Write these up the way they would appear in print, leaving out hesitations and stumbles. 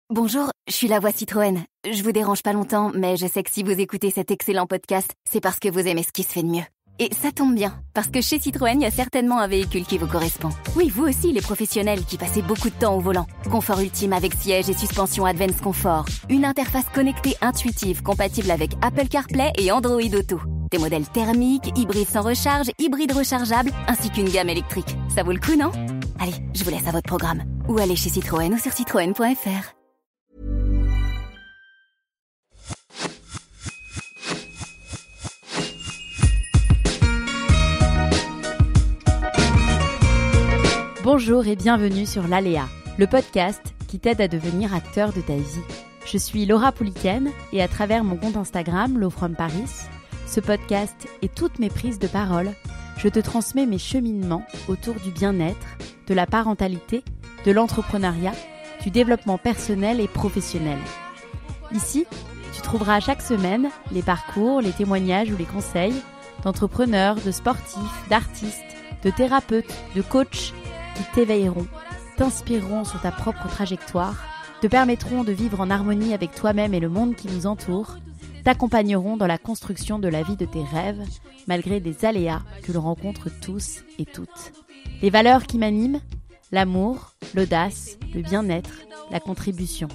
Bonjour, je suis la voix Citroën. Je vous dérange pas longtemps, mais je sais que si vous écoutez cet excellent podcast, c'est parce que vous aimez ce qui se fait de mieux. Et ça tombe bien, parce que chez Citroën, il y a certainement un véhicule qui vous correspond. Oui, vous aussi, les professionnels qui passez beaucoup de temps au volant. Confort ultime avec siège et suspension Advance Confort. Une interface connectée intuitive compatible avec Apple CarPlay et Android Auto. Des modèles thermiques, hybrides sans recharge, hybrides rechargeables, ainsi qu'une gamme électrique. Ça vaut le coup, non? Allez, je vous laisse à votre programme. Ou allez chez Citroën ou sur citroën.fr. Bonjour et bienvenue sur l'Aléa, le podcast qui t'aide à devenir acteur de ta vie. Je suis Laura Pouliken et à travers mon compte Instagram, Lo From Paris, ce podcast et toutes mes prises de parole, je te transmets mes cheminements autour du bien-être, de la parentalité, de l'entrepreneuriat, du développement personnel et professionnel. Ici, tu trouveras chaque semaine les parcours, les témoignages ou les conseils d'entrepreneurs, de sportifs, d'artistes, de thérapeutes, de coachs qui t'éveilleront, t'inspireront sur ta propre trajectoire, te permettront de vivre en harmonie avec toi-même et le monde qui nous entoure, t'accompagneront dans la construction de la vie de tes rêves, malgré des aléas que l'on rencontre tous et toutes. Les valeurs qui m'animent, l'amour, l'audace, le bien-être, la contribution.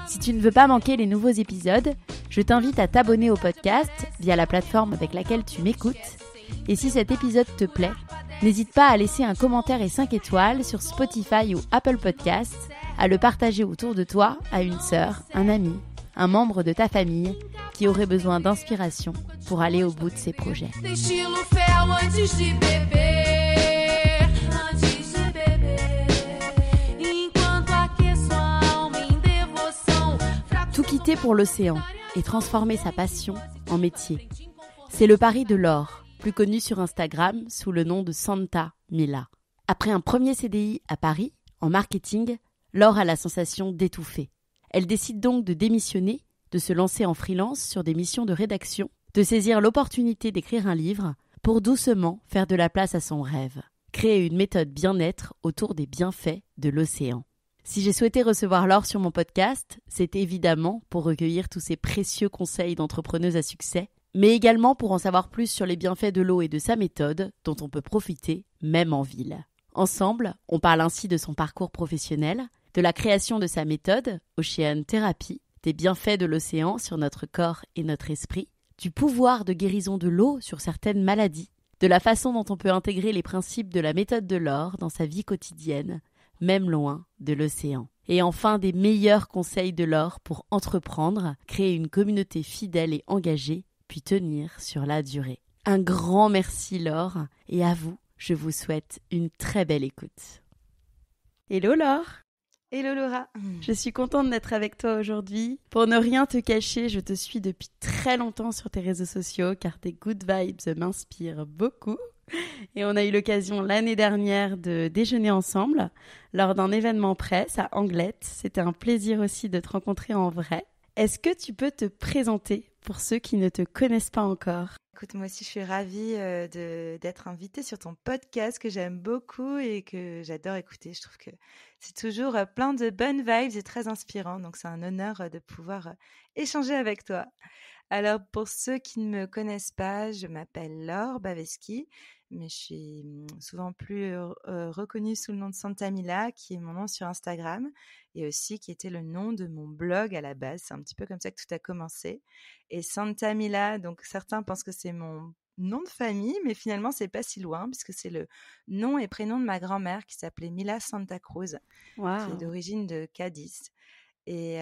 Si tu ne veux pas manquer les nouveaux épisodes, je t'invite à t'abonner au podcast via la plateforme avec laquelle tu m'écoutes. Et si cet épisode te plaît, n'hésite pas à laisser un commentaire et 5 étoiles sur Spotify ou Apple Podcasts, à le partager autour de toi à une sœur, un ami, un membre de ta famille qui aurait besoin d'inspiration pour aller au bout de ses projets. Tout quitter pour l'océan et transformer sa passion en métier. C'est le pari de Laure, plus connue sur Instagram sous le nom de Santa Mila. Après un premier CDI à Paris, en marketing, Laure a la sensation d'étouffer. Elle décide donc de démissionner, de se lancer en freelance sur des missions de rédaction, de saisir l'opportunité d'écrire un livre pour doucement faire de la place à son rêve, créer une méthode bien-être autour des bienfaits de l'océan. Si j'ai souhaité recevoir Laure sur mon podcast, c'est évidemment pour recueillir tous ces précieux conseils d'entrepreneuse à succès, mais également pour en savoir plus sur les bienfaits de l'eau et de sa méthode, dont on peut profiter même en ville. Ensemble, on parle ainsi de son parcours professionnel, de la création de sa méthode, Ocean Therapy, des bienfaits de l'océan sur notre corps et notre esprit, du pouvoir de guérison de l'eau sur certaines maladies, de la façon dont on peut intégrer les principes de la méthode de Laure dans sa vie quotidienne, même loin de l'océan. Et enfin, des meilleurs conseils de Laure pour entreprendre, créer une communauté fidèle et engagée, puis tenir sur la durée. Un grand merci Laure, et à vous, je vous souhaite une très belle écoute. Hello Laure. Hello Laura. Je suis contente d'être avec toi aujourd'hui. Pour ne rien te cacher, je te suis depuis très longtemps sur tes réseaux sociaux car tes good vibes m'inspirent beaucoup. Et on a eu l'occasion l'année dernière de déjeuner ensemble lors d'un événement presse à Anglette. C'était un plaisir aussi de te rencontrer en vrai. Est-ce que tu peux te présenter pour ceux qui ne te connaissent pas encore? Écoute, moi aussi je suis ravie d'être invitée sur ton podcast que j'aime beaucoup et que j'adore écouter. Je trouve que c'est toujours plein de bonnes vibes et très inspirant. Donc c'est un honneur de pouvoir échanger avec toi. Alors pour ceux qui ne me connaissent pas, je m'appelle Laure Baveski, mais je suis souvent plus reconnue sous le nom de Santa Mila, qui est mon nom sur Instagram et aussi qui était le nom de mon blog à la base. C'est un petit peu comme ça que tout a commencé. Et Santa Mila, donc certains pensent que c'est mon nom de famille, mais finalement c'est pas si loin puisque c'est le nom et prénom de ma grand-mère qui s'appelait Mila Santa Cruz, qui est d'origine de Cadiz. Et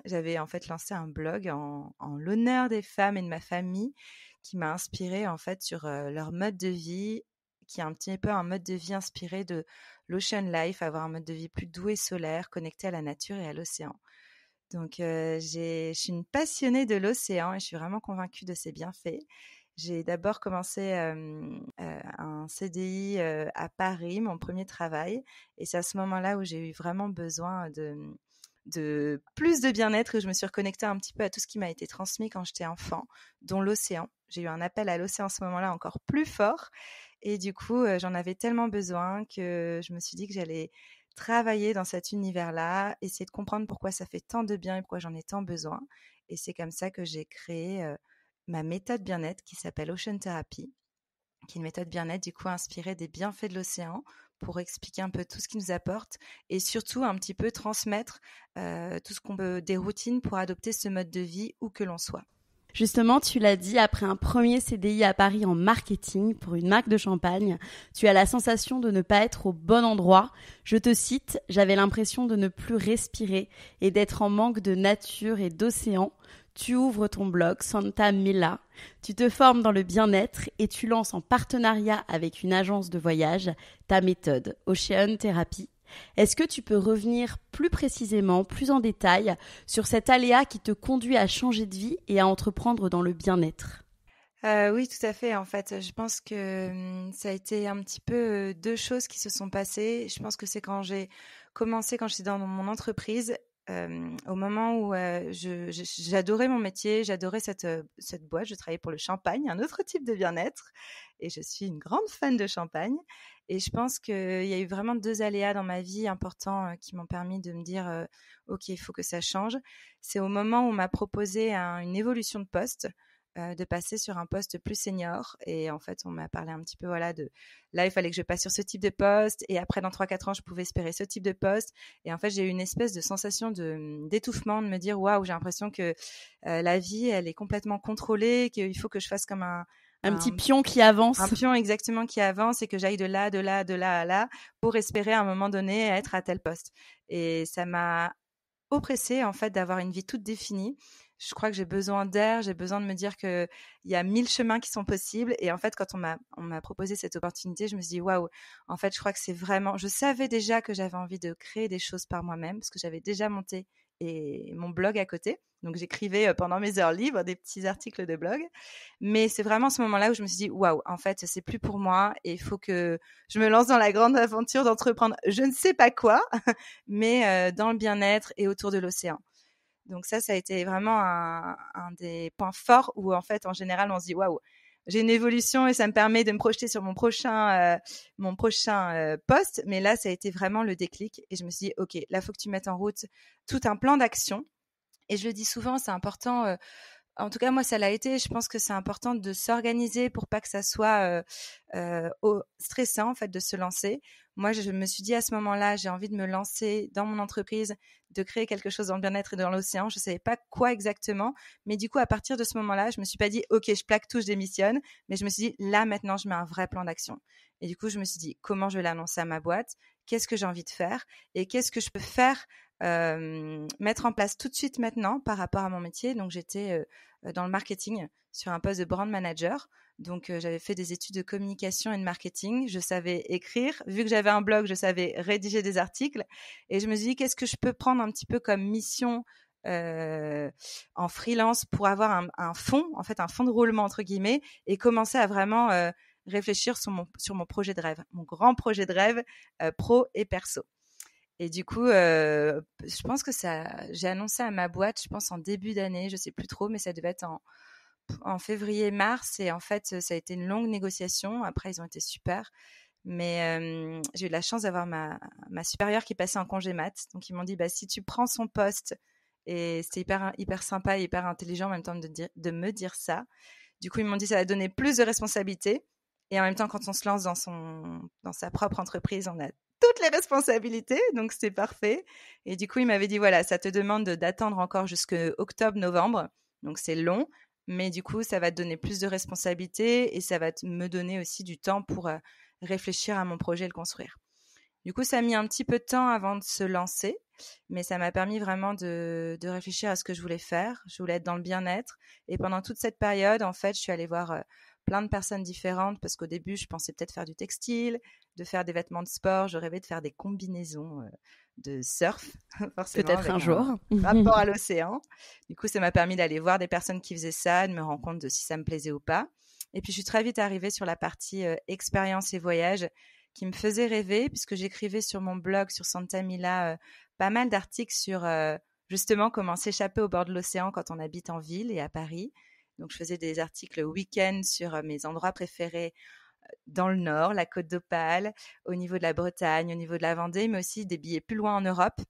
j'avais en fait lancé un blog en l'honneur des femmes et de ma famille qui m'a inspirée en fait sur leur mode de vie, qui est un petit peu un mode de vie inspiré de l'ocean life, avoir un mode de vie plus doux et solaire, connecté à la nature et à l'océan. Donc je suis une passionnée de l'océan et je suis vraiment convaincue de ses bienfaits. J'ai d'abord commencé un CDI à Paris, mon premier travail, et c'est à ce moment-là où j'ai eu vraiment besoin de plus de bien-être et je me suis reconnectée un petit peu à tout ce qui m'a été transmis quand j'étais enfant, dont l'océan. J'ai eu un appel à l'océan à ce moment-là encore plus fort et du coup, j'en avais tellement besoin que je me suis dit que j'allais travailler dans cet univers-là, essayer de comprendre pourquoi ça fait tant de bien et pourquoi j'en ai tant besoin. Et c'est comme ça que j'ai créé ma méthode bien-être qui s'appelle Ocean Therapy, qui est une méthode bien-être du coup inspirée des bienfaits de l'océan pour expliquer un peu tout ce qu'il nous apporte et surtout un petit peu transmettre tout ce qu'on peut, des routines pour adopter ce mode de vie où que l'on soit. Justement, tu l'as dit, après un premier CDI à Paris en marketing pour une marque de champagne, tu as la sensation de ne pas être au bon endroit. Je te cite, « J'avais l'impression de ne plus respirer et d'être en manque de nature et d'océan. » Tu ouvres ton blog Santa Mila, tu te formes dans le bien-être et tu lances en partenariat avec une agence de voyage ta méthode Ocean Therapy. Est-ce que tu peux revenir plus précisément, plus en détail, sur cet aléa qui te conduit à changer de vie et à entreprendre dans le bien-être ? Oui, tout à fait. En fait, je pense que ça a été un petit peu 2 choses qui se sont passées. Je pense que c'est quand j'ai commencé, quand j'étais dans mon entreprise, au moment où j'adorais mon métier, j'adorais cette boîte. Je travaillais pour le champagne, un autre type de bien-être, et je suis une grande fan de champagne. Et je pense qu'il y a eu vraiment 2 aléas dans ma vie importants qui m'ont permis de me dire ok, il faut que ça change. C'est au moment où on m'a proposé une évolution de poste. De passer sur un poste plus senior. Et en fait, on m'a parlé un petit peu, voilà, là, il fallait que je passe sur ce type de poste. Et après, dans 3-4 ans, je pouvais espérer ce type de poste. Et en fait, j'ai eu une espèce de sensation d'étouffement, de me dire, waouh, j'ai l'impression que la vie, elle est complètement contrôlée, qu'il faut que je fasse comme un petit pion qui avance. Un pion exactement qui avance et que j'aille de là à là pour espérer à un moment donné être à tel poste. Et ça m'a oppressée, en fait, d'avoir une vie toute définie. Je crois que j'ai besoin d'air, j'ai besoin de me dire qu'il y a 1000 chemins qui sont possibles. Et en fait, quand on m'a proposé cette opportunité, je me suis dit, waouh, en fait, je crois que c'est vraiment... Je savais déjà que j'avais envie de créer des choses par moi-même parce que j'avais déjà monté mon blog à côté. Donc, j'écrivais pendant mes heures libres des petits articles de blog. Mais c'est vraiment ce moment-là où je me suis dit, waouh, en fait, c'est plus pour moi et il faut que je me lance dans la grande aventure d'entreprendre je ne sais pas quoi, mais dans le bien-être et autour de l'océan. Donc ça a été vraiment un des points forts où en fait, en général, on se dit waouh, j'ai une évolution et ça me permet de me projeter sur mon prochain poste. Mais là, ça a été vraiment le déclic et je me suis dit ok, là, faut que tu mettes en route tout un plan d'action. Et je le dis souvent, c'est important. En tout cas, moi, ça l'a été. Je pense que c'est important de s'organiser pour pas que ça soit stressant, en fait, de se lancer. Moi, je me suis dit à ce moment-là, j'ai envie de me lancer dans mon entreprise, de créer quelque chose dans le bien-être et dans l'océan. Je savais pas quoi exactement. Mais du coup, à partir de ce moment-là, je me suis pas dit, OK, je plaque tout, je démissionne. Mais je me suis dit, là, maintenant, je mets un vrai plan d'action. Et du coup, je me suis dit, comment je vais l'annoncer à ma boîte? Qu'est-ce que j'ai envie de faire? Et qu'est-ce que je peux faire mettre en place tout de suite maintenant par rapport à mon métier. Donc, j'étais dans le marketing sur un poste de brand manager. Donc, j'avais fait des études de communication et de marketing. Je savais écrire. Vu que j'avais un blog, je savais rédiger des articles. Et je me suis dit, qu'est-ce que je peux prendre un petit peu comme mission en freelance pour avoir un fond, en fait, un fond de roulement, entre guillemets, et commencer à vraiment réfléchir sur mon projet de rêve, mon grand projet de rêve pro et perso. Et du coup, je pense que j'ai annoncé à ma boîte, je pense en début d'année, je sais plus trop, mais ça devait être en février-mars. Et en fait, ça a été une longue négociation. Après, ils ont été super. Mais j'ai eu la chance d'avoir ma supérieure qui passait en congé mat. Donc, ils m'ont dit, bah, si tu prends son poste, et c'était hyper, hyper sympa et hyper intelligent en même temps de me dire ça. Du coup, ils m'ont dit, ça va donner plus de responsabilités. Et en même temps, quand on se lance dans sa propre entreprise, on a toutes les responsabilités, donc c'est parfait. Et du coup, il m'avait dit, voilà, ça te demande d'attendre encore jusqu'à octobre-novembre, donc c'est long, mais du coup, ça va te donner plus de responsabilités et ça va me donner aussi du temps pour réfléchir à mon projet et le construire. Du coup, ça a mis un petit peu de temps avant de se lancer, mais ça m'a permis vraiment de réfléchir à ce que je voulais faire. Je voulais être dans le bien-être. Et pendant toute cette période, en fait, je suis allée voir plein de personnes différentes parce qu'au début, je pensais peut-être faire du textile, de faire des vêtements de sport. Je rêvais de faire des combinaisons de surf, forcément. Peut-être un jour. Rapport à l'océan. Du coup, ça m'a permis d'aller voir des personnes qui faisaient ça, de me rendre compte de si ça me plaisait ou pas. Et puis, je suis très vite arrivée sur la partie expérience et voyage qui me faisait rêver puisque j'écrivais sur mon blog, sur Santa Mila, pas mal d'articles sur justement comment s'échapper au bord de l'océan quand on habite en ville et à Paris. Donc, je faisais des articles week-end sur mes endroits préférés dans le nord, la Côte d'Opale, au niveau de la Bretagne, au niveau de la Vendée, mais aussi des billets plus loin en Europe.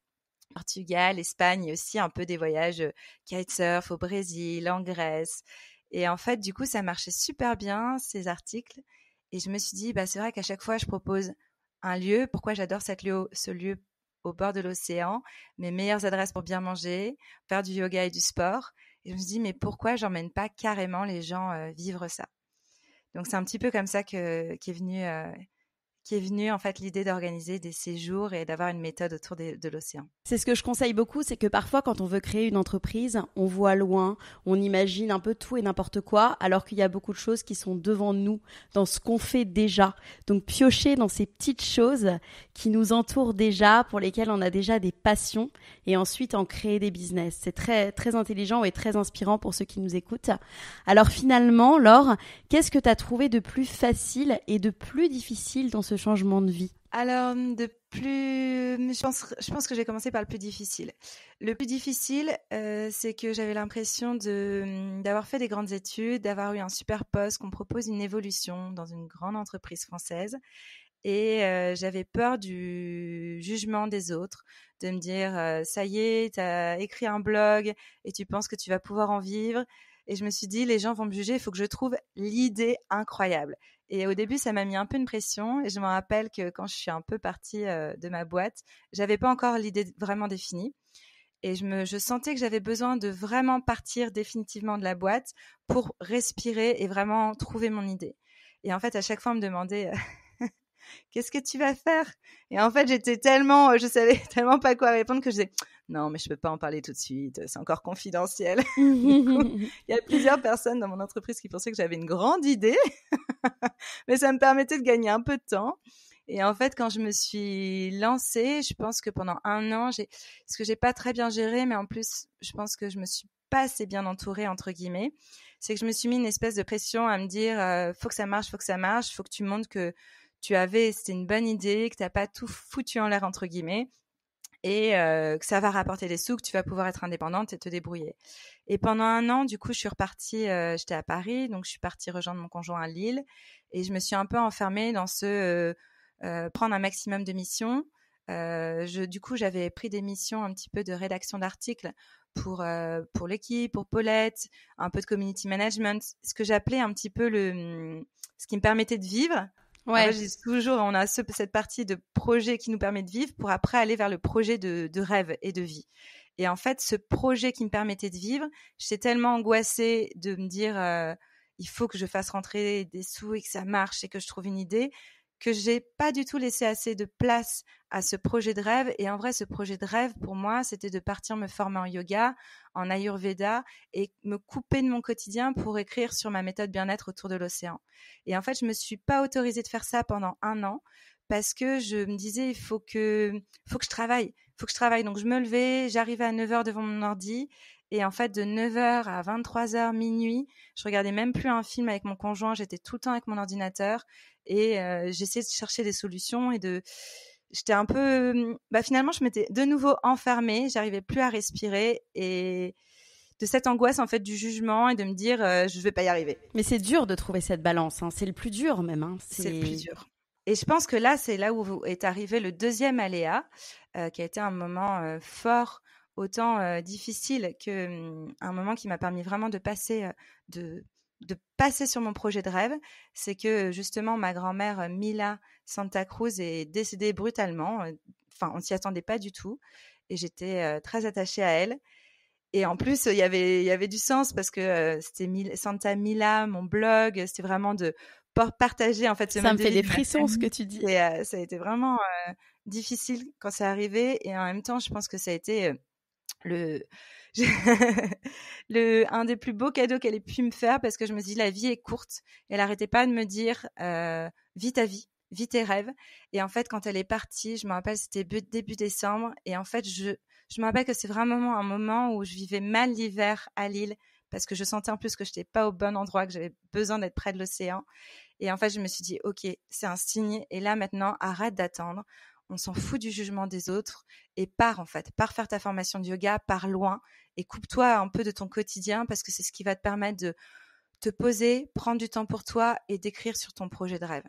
Portugal, Espagne et aussi un peu des voyages kitesurf au Brésil, en Grèce. Et en fait, du coup, ça marchait super bien, ces articles. Et je me suis dit, c'est vrai qu'à chaque fois, je propose un lieu. Pourquoi j'adore ce lieu au bord de l'océan, mes meilleures adresses pour bien manger, faire du yoga et du sport. Et je me suis dit, mais pourquoi j'emmène pas carrément les gens vivre ça? Donc, c'est un petit peu comme ça qu'est venue en fait l'idée d'organiser des séjours et d'avoir une méthode autour de l'océan. C'est ce que je conseille beaucoup, c'est que parfois quand on veut créer une entreprise, on voit loin, on imagine un peu tout et n'importe quoi, alors qu'il y a beaucoup de choses qui sont devant nous, dans ce qu'on fait déjà. Donc piocher dans ces petites choses qui nous entourent déjà, pour lesquelles on a déjà des passions, et ensuite en créer des business. C'est très, très intelligent et très inspirant pour ceux qui nous écoutent. Alors finalement, Laure, qu'est-ce que tu as trouvé de plus facile et de plus difficile dans ce changement de vie? Alors, je pense que je vais commencer par le plus difficile. Le plus difficile, c'est que j'avais l'impression d'avoir fait des grandes études, d'avoir eu un super poste, qu'on me propose une évolution dans une grande entreprise française. Et j'avais peur du jugement des autres, de me dire ça y est, tu as écrit un blog et tu penses que tu vas pouvoir en vivre. Et je me suis dit, les gens vont me juger, il faut que je trouve l'idée incroyable. Et au début, ça m'a mis un peu une pression. Et je me rappelle que quand je suis un peu partie de ma boîte, j'avais pas encore l'idée vraiment définie. Et je sentais que j'avais besoin de vraiment partir définitivement de la boîte pour respirer et vraiment trouver mon idée. Et en fait, à chaque fois, on me demandait qu'est-ce que tu vas faire? Et en fait, je savais tellement pas quoi répondre que je disais non, mais je peux pas en parler tout de suite, c'est encore confidentiel. Du coup, il y a plusieurs personnes dans mon entreprise qui pensaient que j'avais une grande idée, mais ça me permettait de gagner un peu de temps. Et en fait, quand je me suis lancée, je pense que pendant 1 an, ce que j'ai pas très bien géré, mais en plus, je pense que je me suis pas assez bien entourée, entre guillemets, c'est que je me suis mis une espèce de pression à me dire faut que ça marche, faut que tu montres que c'était une bonne idée, que t'as pas tout foutu en l'air, entre guillemets, et que ça va rapporter des sous, que tu vas pouvoir être indépendante et te débrouiller. Et pendant 1 an, du coup, je suis repartie, j'étais à Paris, donc je suis partie rejoindre mon conjoint à Lille, et je me suis un peu enfermée dans prendre un maximum de missions. Du coup, j'avais pris des missions un petit peu de rédaction d'articles pour l'équipe, pour Paulette, un peu de community management, ce que j'appelais un petit peu ce qui me permettait de vivre. Ouais. En fait, je dis toujours, on a cette partie de projet qui nous permet de vivre pour après aller vers le projet de rêve et de vie. Et en fait, ce projet qui me permettait de vivre, j'étais tellement angoissée de me dire il faut que je fasse rentrer des sous et que ça marche et que je trouve une idée, que j'ai pas du tout laissé assez de place à ce projet de rêve. Et en vrai, ce projet de rêve, pour moi, c'était de partir me former en yoga, en Ayurveda et me couper de mon quotidien pour écrire sur ma méthode bien-être autour de l'océan. Et en fait, je me suis pas autorisée de faire ça pendant 1 an parce que je me disais, il faut que je travaille. Donc, je me levais, j'arrivais à 9h devant mon ordi. Et en fait, de 9h à 23h, minuit, je regardais même plus un film avec mon conjoint. J'étais tout le temps avec mon ordinateur et j'essayais de chercher des solutions j'étais un peu, finalement, je m'étais de nouveau enfermée. J'arrivais plus à respirer et de cette angoisse, en fait, du jugement et de me dire, je vais pas y arriver. Mais c'est dur de trouver cette balance, hein. C'est le plus dur même, hein. C'est le plus dur. Et je pense que là, c'est là où est arrivé le deuxième aléa, qui a été un moment fort, autant difficile qu'un moment qui m'a permis vraiment de passer sur mon projet de rêve. C'est que justement, ma grand-mère Mila Santa Cruz est décédée brutalement. Enfin, on s'y attendait pas du tout. Et j'étais très attachée à elle. Et en plus, il y avait du sens parce que c'était Santa Mila, mon blog. C'était vraiment de partager en fait ce ça mode me fait de des vie frissons ce que tu dis. Et ça a été vraiment difficile quand c'est arrivé. Et en même temps, je pense que ça a été un des plus beaux cadeaux qu'elle ait pu me faire parce que je me dis la vie est courte. Elle arrêtait pas de me dire vis ta vie, vis tes rêves. Et en fait, quand elle est partie, je me rappelle, c'était début décembre. Et en fait, je me rappelle que c'est vraiment un moment où je vivais mal l'hiver à Lille parce que je sentais en plus que j'étais pas au bon endroit, que j'avais besoin d'être près de l'océan. Et en fait, je me suis dit, ok, c'est un signe. Et là, maintenant, arrête d'attendre. On s'en fout du jugement des autres et pars faire ta formation de yoga, pars loin et coupe-toi un peu de ton quotidien parce que c'est ce qui va te permettre de te poser, prendre du temps pour toi et d'écrire sur ton projet de rêve.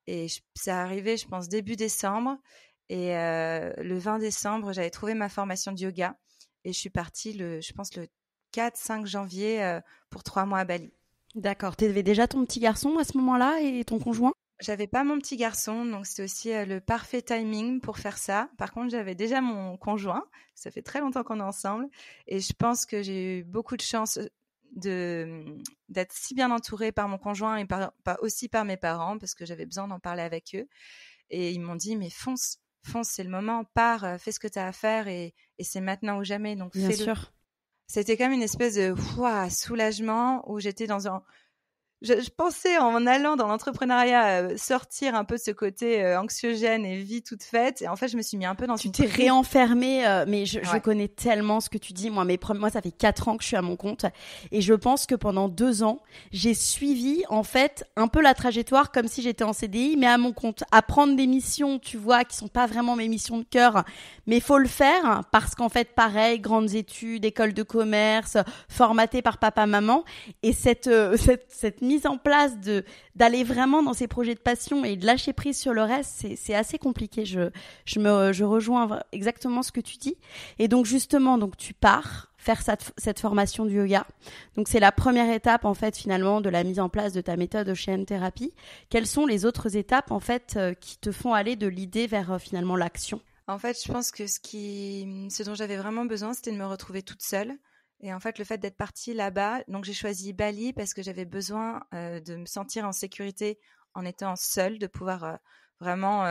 Et c'est arrivé, je pense, début décembre. Et le 20 décembre, j'avais trouvé ma formation de yoga. Et je suis partie, le 4-5 janvier pour 3 mois à Bali. D'accord. Tu avais déjà ton petit garçon à ce moment-là et ton conjoint? J'avais pas mon petit garçon, donc c'était aussi le parfait timing pour faire ça. Par contre, j'avais déjà mon conjoint. Ça fait très longtemps qu'on est ensemble. Et je pense que j'ai eu beaucoup de chance d'être si bien entourée par mon conjoint et aussi par mes parents, parce que j'avais besoin d'en parler avec eux. Et ils m'ont dit, mais fonce, c'est le moment, pars, fais ce que tu as à faire et c'est maintenant ou jamais, donc fais-le. Bien sûr. C'était comme une espèce de soulagement où j'étais dans un... Je pensais en allant dans l'entrepreneuriat sortir un peu de ce côté anxiogène et vie toute faite. Et en fait, je me suis mis un peu dans une... Tu t'es réenfermée, mais je connais tellement ce que tu dis. Moi, ça fait 4 ans que je suis à mon compte. Et je pense que pendant 2 ans, j'ai suivi en fait un peu la trajectoire comme si j'étais en CDI, mais à mon compte. À prendre des missions, tu vois, qui sont pas vraiment mes missions de cœur. Mais il faut le faire parce qu'en fait, pareil, grandes études, école de commerce, formatée par papa, maman. Et cette mise en place d'aller vraiment dans ces projets de passion et de lâcher prise sur le reste, c'est assez compliqué. Je rejoins exactement ce que tu dis. Et donc justement, tu pars faire cette formation du yoga. Donc c'est la première étape en fait finalement de la mise en place de ta méthode Ocean Therapy. Quelles sont les autres étapes en fait qui te font aller de l'idée vers finalement l'action? En fait, je pense que ce dont j'avais vraiment besoin, c'était de me retrouver toute seule. Et en fait, le fait d'être partie là-bas, donc j'ai choisi Bali parce que j'avais besoin de me sentir en sécurité en étant seule, de pouvoir vraiment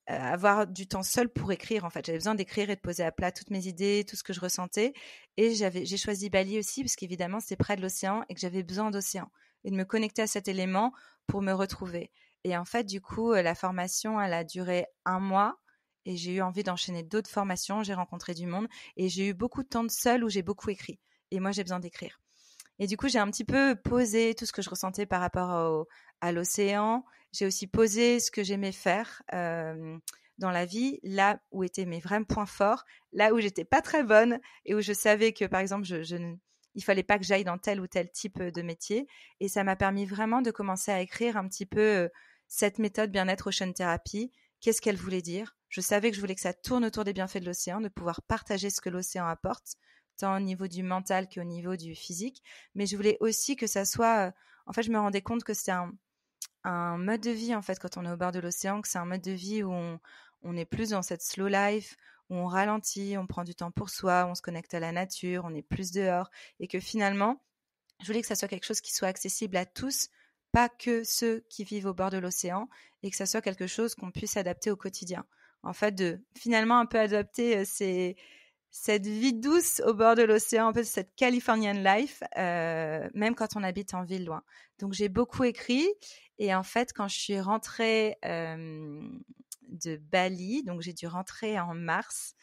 avoir du temps seule pour écrire. En fait, j'avais besoin d'écrire et de poser à plat toutes mes idées, tout ce que je ressentais. Et j'ai choisi Bali aussi parce qu'évidemment, c'était près de l'océan et que j'avais besoin d'océan et de me connecter à cet élément pour me retrouver. Et en fait, du coup, la formation, elle a duré 1 mois. Et j'ai eu envie d'enchaîner d'autres formations, j'ai rencontré du monde et j'ai eu beaucoup de temps de seule où j'ai beaucoup écrit. Et moi, j'ai besoin d'écrire. Et du coup, j'ai un petit peu posé tout ce que je ressentais par rapport à l'océan. J'ai aussi posé ce que j'aimais faire dans la vie, là où étaient mes vrais points forts, là où j'étais pas très bonne et où je savais que, par exemple, il fallait pas que j'aille dans tel ou tel type de métier. Et ça m'a permis vraiment de commencer à écrire un petit peu cette méthode bien-être Ocean Therapy. Qu'est-ce qu'elle voulait dire ? Je savais que je voulais que ça tourne autour des bienfaits de l'océan, de pouvoir partager ce que l'océan apporte, tant au niveau du mental qu'au niveau du physique. Mais je voulais aussi que ça soit... en fait, je me rendais compte que c'était un mode de vie, en fait, quand on est au bord de l'océan, que c'est un mode de vie où on est plus dans cette slow life, où on ralentit, on prend du temps pour soi, on se connecte à la nature, on est plus dehors. Et que finalement, je voulais que ça soit quelque chose qui soit accessible à tous, pas que ceux qui vivent au bord de l'océan, et que ça soit quelque chose qu'on puisse adapter au quotidien. En fait, de finalement un peu adopter cette vie douce au bord de l'océan, un peu cette Californian life, même quand on habite en ville loin. Donc, j'ai beaucoup écrit. Et en fait, quand je suis rentrée de Bali, donc j'ai dû rentrer en mars,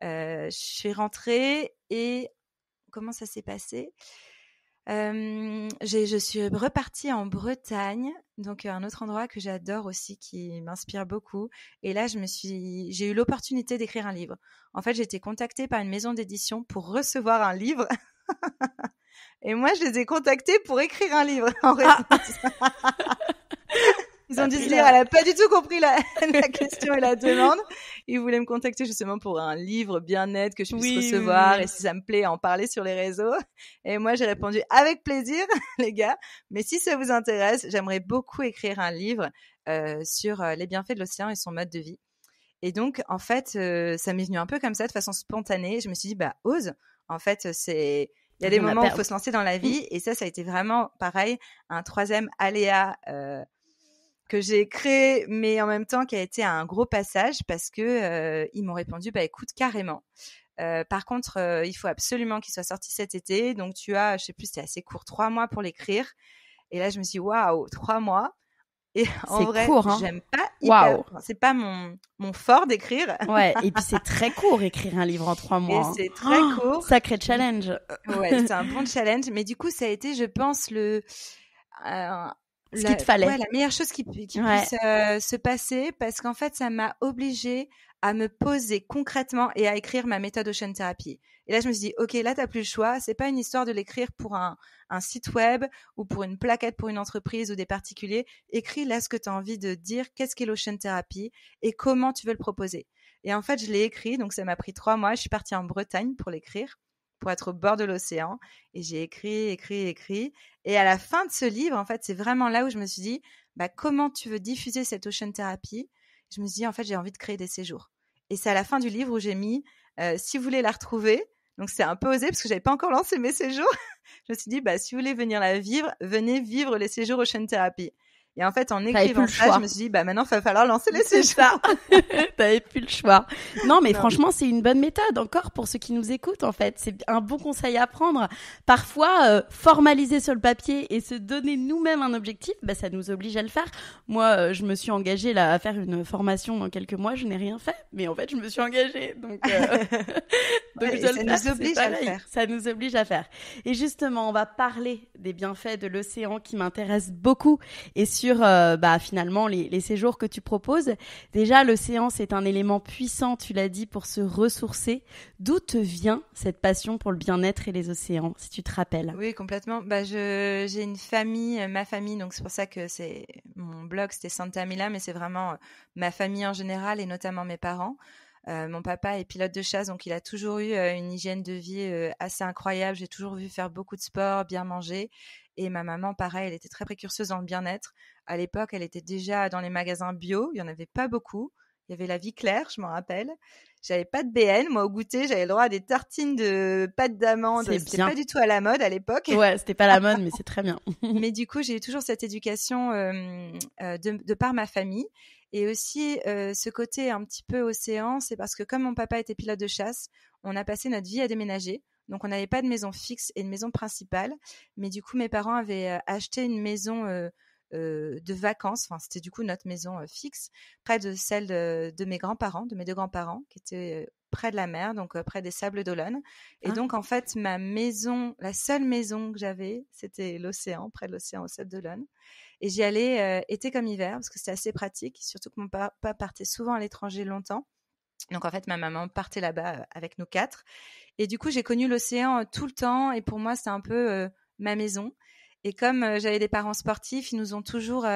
je suis rentrée et comment ça s'est passé ? Je suis repartie en Bretagne, donc un autre endroit que j'adore aussi, qui m'inspire beaucoup. Et là, j'ai eu l'opportunité d'écrire un livre. En fait, j'ai été contactée par une maison d'édition pour recevoir un livre. Et moi, je les ai contactés pour écrire un livre en réponse. Ils ont dû se dire, elle n'a pas du tout compris la question et la demande. Ils voulaient me contacter justement pour un livre bien-être que je puisse recevoir et si ça me plaît, en parler sur les réseaux. Et moi, j'ai répondu avec plaisir, les gars. Mais si ça vous intéresse, j'aimerais beaucoup écrire un livre sur les bienfaits de l'océan et son mode de vie. Et donc, en fait, ça m'est venu un peu comme ça, de façon spontanée. Je me suis dit, ose. En fait, il y a des moments où il faut se lancer dans la vie. Et ça a été vraiment, pareil, un 3e aléa que j'ai créé, mais en même temps qui a été un gros passage parce que ils m'ont répondu, écoute, carrément. Par contre, il faut absolument qu'il soit sorti cet été. Donc, tu as, je sais plus, c'était assez court, 3 mois pour l'écrire. Et là, je me suis dit, waouh, 3 mois. Et en vrai, court, hein. J'aime pas c'est pas mon fort d'écrire. Ouais, et puis c'est très court écrire un livre en 3 mois. Et c'est très court. Sacré challenge. Ouais, c'est un bon challenge. Mais du coup, ça a été, je pense, ce qu'il te fallait. Ouais, la meilleure chose qui puisse se passer, parce qu'en fait, ça m'a obligée à me poser concrètement et à écrire ma méthode Ocean Therapy. Et là, je me suis dit, OK, là, t'as plus le choix. C'est pas une histoire de l'écrire pour un site web ou pour une plaquette pour une entreprise ou des particuliers. Écris là ce que tu as envie de dire, qu'est-ce qu'est l'Ocean Therapy et comment tu veux le proposer. Et en fait, je l'ai écrit, donc ça m'a pris 3 mois. Je suis partie en Bretagne pour l'écrire, pour être au bord de l'océan. Et j'ai écrit. Et à la fin de ce livre, en fait, c'est vraiment là où je me suis dit, comment tu veux diffuser cette Ocean Therapy? Je me suis dit, en fait, j'ai envie de créer des séjours. Et c'est à la fin du livre où j'ai mis, si vous voulez la retrouver, donc c'est un peu osé parce que j'avais pas encore lancé mes séjours. Je me suis dit, si vous voulez venir la vivre, venez vivre les séjours Ocean Therapy. Et en fait, en écrivant ça, je me suis dit, maintenant, il va falloir lancer les séjours. C'est ça. T'avais plus le choix. Non, mais franchement, c'est une bonne méthode encore pour ceux qui nous écoutent, en fait. C'est un bon conseil à prendre. Parfois, formaliser sur le papier et se donner nous-mêmes un objectif, ça nous oblige à le faire. Moi, je me suis engagée là, à faire une formation dans quelques mois. Je n'ai rien fait, mais en fait, je me suis engagée. Donc ça nous oblige à le faire. Ça nous oblige à faire. Et justement, on va parler des bienfaits de l'océan qui m'intéressent beaucoup et sur finalement les séjours que tu proposes. Déjà, l'océan, c'est un élément puissant, tu l'as dit, pour se ressourcer. D'où te vient cette passion pour le bien-être et les océans, si tu te rappelles? Oui, complètement. J'ai une famille, ma famille, donc c'est pour ça que c'est mon blog, c'était Santa Mila, mais c'est vraiment ma famille en général et notamment mes parents. Mon papa est pilote de chasse, donc il a toujours eu une hygiène de vie assez incroyable. J'ai toujours vu faire beaucoup de sport, bien manger. Et ma maman, pareil, elle était très précurseuse dans le bien-être. À l'époque, elle était déjà dans les magasins bio. Il n'y en avait pas beaucoup. Il y avait la Vie Claire, je m'en rappelle. J'avais pas de BN. Moi, au goûter, j'avais le droit à des tartines de pâte d'amande. C'était pas du tout à la mode à l'époque. Ouais, c'était pas la mode, mais c'est très bien. Mais du coup, j'ai eu toujours cette éducation de par ma famille. Et aussi, ce côté un petit peu océan, c'est parce que comme mon papa était pilote de chasse, on a passé notre vie à déménager. Donc, on n'avait pas de maison fixe et de maison principale. Mais du coup, mes parents avaient acheté une maison de vacances. Enfin, c'était du coup notre maison fixe, près de celle de mes grands-parents, de mes 2 grands-parents, qui étaient près de la mer, donc près des Sables d'Olonne. Et donc, en fait, ma maison, la seule maison que j'avais, c'était l'océan, près de l'océan, aux Sables d'Olonne. Et j'y allais été comme hiver, parce que c'était assez pratique, surtout que mon papa partait souvent à l'étranger longtemps. Donc, en fait, ma maman partait là-bas avec nous 4. Et du coup, j'ai connu l'océan tout le temps. Et pour moi, c'était un peu ma maison. Et comme j'avais des parents sportifs, ils nous ont toujours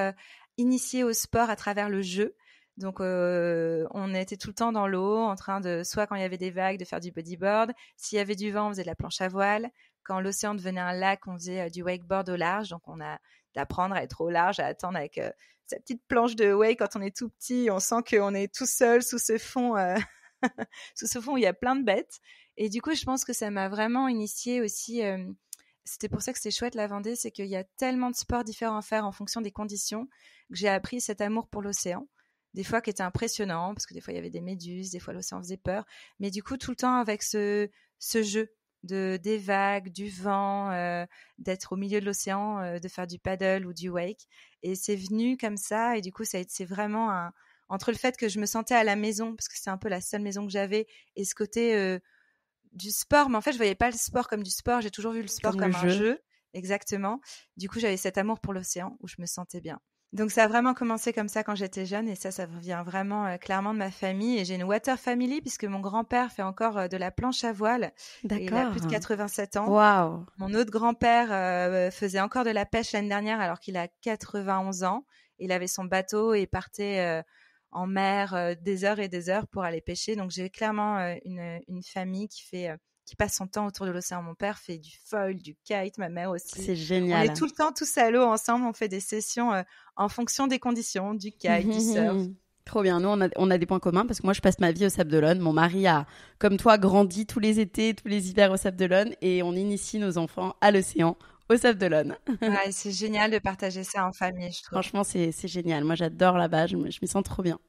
initiés au sport à travers le jeu. Donc, on était tout le temps dans l'eau, en train de, soit quand il y avait des vagues, de faire du bodyboard. S'il y avait du vent, on faisait de la planche à voile. Quand l'océan devenait un lac, on faisait du wakeboard au large. Donc, on a d'apprendre à être au large, à attendre avec sa petite planche de wake quand on est tout petit. On sent qu'on est tout seul sous ce fond, sous ce fond où il y a plein de bêtes. Et du coup, je pense que ça m'a vraiment initiée aussi. C'était pour ça que c'était chouette la Vendée, c'est qu'il y a tellement de sports différents à faire en fonction des conditions que j'ai appris cet amour pour l'océan. Des fois qui était impressionnant, parce que des fois il y avait des méduses, des fois l'océan faisait peur. Mais du coup, tout le temps avec ce jeu des vagues, du vent, d'être au milieu de l'océan, de faire du paddle ou du wake. Et c'est venu comme ça. Et du coup, c'est vraiment entre le fait que je me sentais à la maison, parce que c'est un peu la seule maison que j'avais, et ce côté du sport. Mais en fait, je voyais pas le sport comme du sport. J'ai toujours vu le sport comme un jeu. Exactement. Du coup, j'avais cet amour pour l'océan où je me sentais bien. Donc, ça a vraiment commencé comme ça quand j'étais jeune. Et ça vient vraiment clairement de ma famille. Et j'ai une water family puisque mon grand-père fait encore de la planche à voile. D'accord. Il a plus de 87 ans. Waouh. Mon autre grand-père faisait encore de la pêche l'année dernière alors qu'il a 91 ans. Il avait son bateau et partait en mer des heures et des heures pour aller pêcher. Donc, j'ai clairement une famille qui passe son temps autour de l'océan. Mon père fait du foil, du kite, ma mère aussi. C'est génial. On est tout le temps tous à l'eau ensemble. On fait des sessions en fonction des conditions, du kite, du surf. Trop bien. Nous, on a des points communs parce que moi, je passe ma vie au Sables d'Olonne. Mon mari a, comme toi, grandi tous les étés, tous les hivers au Sables d'Olonne et on initie nos enfants à l'océan au Sables d'Olonne. Ouais, c'est génial de partager ça en famille, je trouve. Franchement, c'est génial. Moi, j'adore là-bas. Je m'y sens trop bien.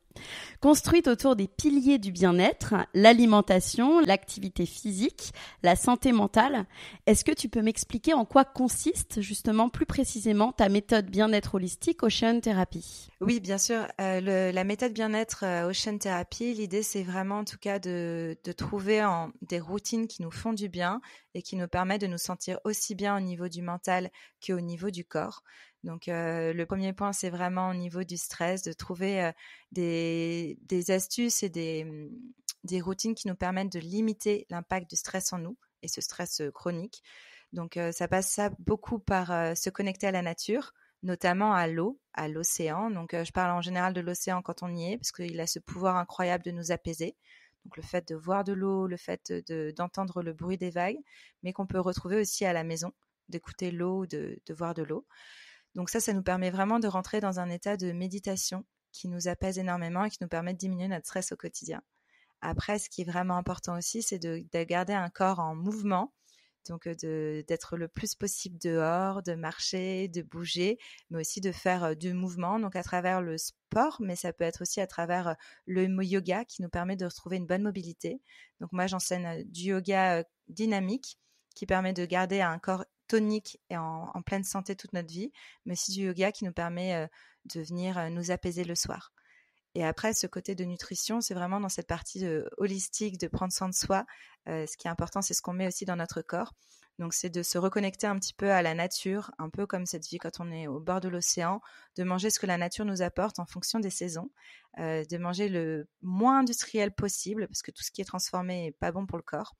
Construite autour des piliers du bien-être, l'alimentation, l'activité physique, la santé mentale. Est-ce que tu peux m'expliquer en quoi consiste justement plus précisément ta méthode bien-être holistique Ocean Therapy? Oui, bien sûr. La méthode bien-être Ocean Therapy, l'idée c'est vraiment en tout cas de trouver des routines qui nous font du bien et qui nous permettent de nous sentir aussi bien au niveau du mental qu'au niveau du corps. Donc, le premier point, c'est vraiment au niveau du stress, de trouver des astuces et des routines qui nous permettent de limiter l'impact du stress en nous et ce stress chronique. Donc, ça passe beaucoup par se connecter à la nature, notamment à l'eau, à l'océan. Donc, je parle en général de l'océan quand on y est, parce qu'il a ce pouvoir incroyable de nous apaiser. Donc, le fait de voir de l'eau, le fait d'entendre le bruit des vagues, mais qu'on peut retrouver aussi à la maison, d'écouter l'eau, de voir de l'eau. Donc ça nous permet vraiment de rentrer dans un état de méditation qui nous apaise énormément et qui nous permet de diminuer notre stress au quotidien. Après, ce qui est vraiment important aussi, c'est de garder un corps en mouvement, donc d'être le plus possible dehors, de marcher, de bouger, mais aussi de faire du mouvement, donc à travers le sport, mais ça peut être aussi à travers le yoga qui nous permet de retrouver une bonne mobilité. Donc moi, j'enseigne du yoga dynamique qui permet de garder un corps tonique et en pleine santé toute notre vie, mais aussi du yoga qui nous permet de venir nous apaiser le soir. Et après, ce côté de nutrition, c'est vraiment dans cette partie holistique, de prendre soin de soi. Ce qui est important, c'est ce qu'on met aussi dans notre corps. Donc, c'est de se reconnecter un petit peu à la nature, un peu comme cette vie quand on est au bord de l'océan, de manger ce que la nature nous apporte en fonction des saisons, de manger le moins industriel possible, parce que tout ce qui est transformé n'est pas bon pour le corps.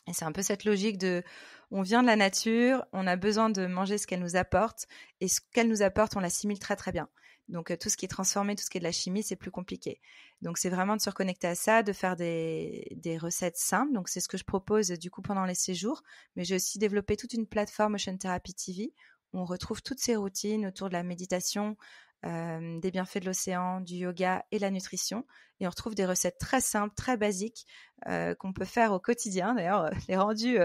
Et c'est un peu cette logique de, on vient de la nature, on a besoin de manger ce qu'elle nous apporte, et ce qu'elle nous apporte, on l'assimile très très bien. Donc tout ce qui est transformé, tout ce qui est de la chimie, c'est plus compliqué. Donc c'est vraiment de se reconnecter à ça, de faire des recettes simples. Donc c'est ce que je propose du coup pendant les séjours. Mais j'ai aussi développé toute une plateforme Ocean Therapy TV où on retrouve toutes ces routines autour de la méditation, des bienfaits de l'océan, du yoga et la nutrition. Et on retrouve des recettes très simples, très basiques qu'on peut faire au quotidien. D'ailleurs, les rendus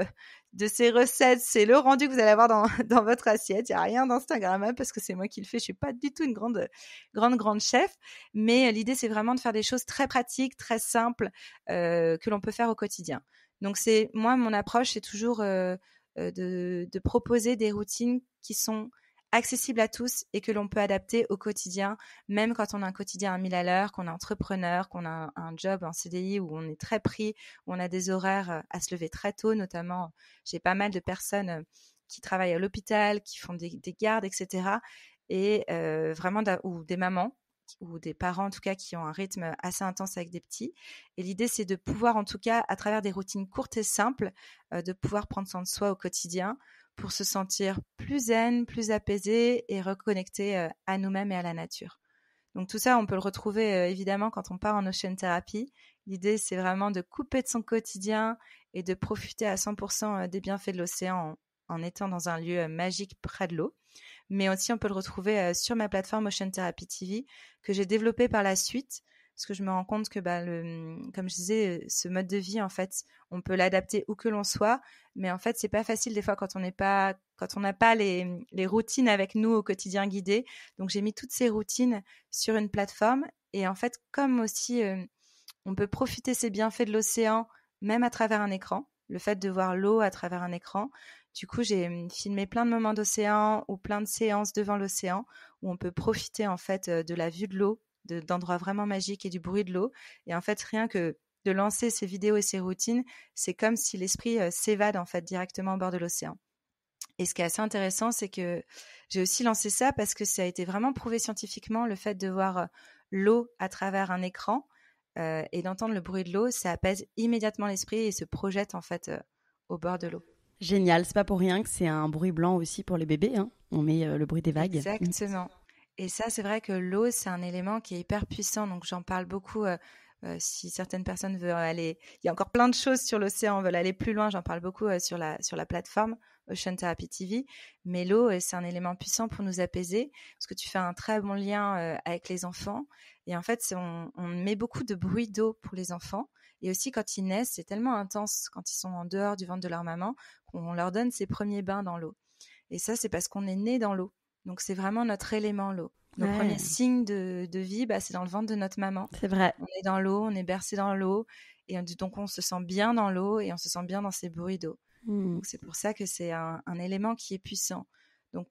de ces recettes, c'est le rendu que vous allez avoir dans votre assiette. Il n'y a rien d'Instagrammable parce que c'est moi qui le fais. Je ne suis pas du tout une grande chef. Mais l'idée, c'est vraiment de faire des choses très pratiques, très simples que l'on peut faire au quotidien. Donc, mon approche, c'est toujours de proposer des routines qui sont accessible à tous et que l'on peut adapter au quotidien, même quand on a un quotidien à 1000 à l'heure, qu'on est entrepreneur, qu'on a un job en CDI où on est très pris, où on a des horaires à se lever très tôt, notamment j'ai pas mal de personnes qui travaillent à l'hôpital, qui font des gardes, etc. Et vraiment, ou des mamans, ou des parents en tout cas qui ont un rythme assez intense avec des petits. Et l'idée, c'est de pouvoir en tout cas, à travers des routines courtes et simples, de pouvoir prendre soin de soi au quotidien pour se sentir plus zen, plus apaisé et reconnecté à nous-mêmes et à la nature. Donc tout ça, on peut le retrouver évidemment quand on part en Ocean Therapy. L'idée, c'est vraiment de couper de son quotidien et de profiter à 100% des bienfaits de l'océan en étant dans un lieu magique près de l'eau. Mais aussi, on peut le retrouver sur ma plateforme Ocean Therapy TV que j'ai développée par la suite parce que je me rends compte que, comme je disais, ce mode de vie, en fait, on peut l'adapter où que l'on soit, mais en fait, c'est pas facile des fois quand on n'a pas les routines avec nous au quotidien guidées. Donc, j'ai mis toutes ces routines sur une plateforme et en fait, comme aussi, on peut profiter ces bienfaits de l'océan même à travers un écran, le fait de voir l'eau à travers un écran. Du coup, j'ai filmé plein de moments d'océan ou plein de séances devant l'océan où on peut profiter en fait de la vue de l'eau, d'endroits vraiment magiques et du bruit de l'eau. Et en fait, rien que de lancer ces vidéos et ces routines, c'est comme si l'esprit s'évade en fait directement au bord de l'océan. Et ce qui est assez intéressant, c'est que j'ai aussi lancé ça parce que ça a été vraiment prouvé scientifiquement, le fait de voir l'eau à travers un écran et d'entendre le bruit de l'eau, ça apaise immédiatement l'esprit et se projette en fait au bord de l'eau. Génial, c'est pas pour rien que c'est un bruit blanc aussi pour les bébés, hein. On met le bruit des vagues. Exactement. Et ça, c'est vrai que l'eau, c'est un élément qui est hyper puissant. Donc, j'en parle beaucoup. Si certaines personnes veulent aller, il y a encore plein de choses sur l'océan, veulent aller plus loin. J'en parle beaucoup sur la plateforme Ocean Therapy TV. Mais l'eau, c'est un élément puissant pour nous apaiser parce que tu fais un très bon lien avec les enfants. Et en fait, on met beaucoup de bruit d'eau pour les enfants. Et aussi, quand ils naissent, c'est tellement intense quand ils sont en dehors du ventre de leur maman qu'on leur donne ses premiers bains dans l'eau. Et ça, c'est parce qu'on est né dans l'eau. Donc, c'est vraiment notre élément, l'eau. Nos premiers signes de vie, c'est dans le ventre de notre maman. C'est vrai. On est dans l'eau, on est bercé dans l'eau. Et donc, on se sent bien dans l'eau et on se sent bien dans ces bruits d'eau. Donc, c'est pour ça que c'est un élément qui est puissant. Donc,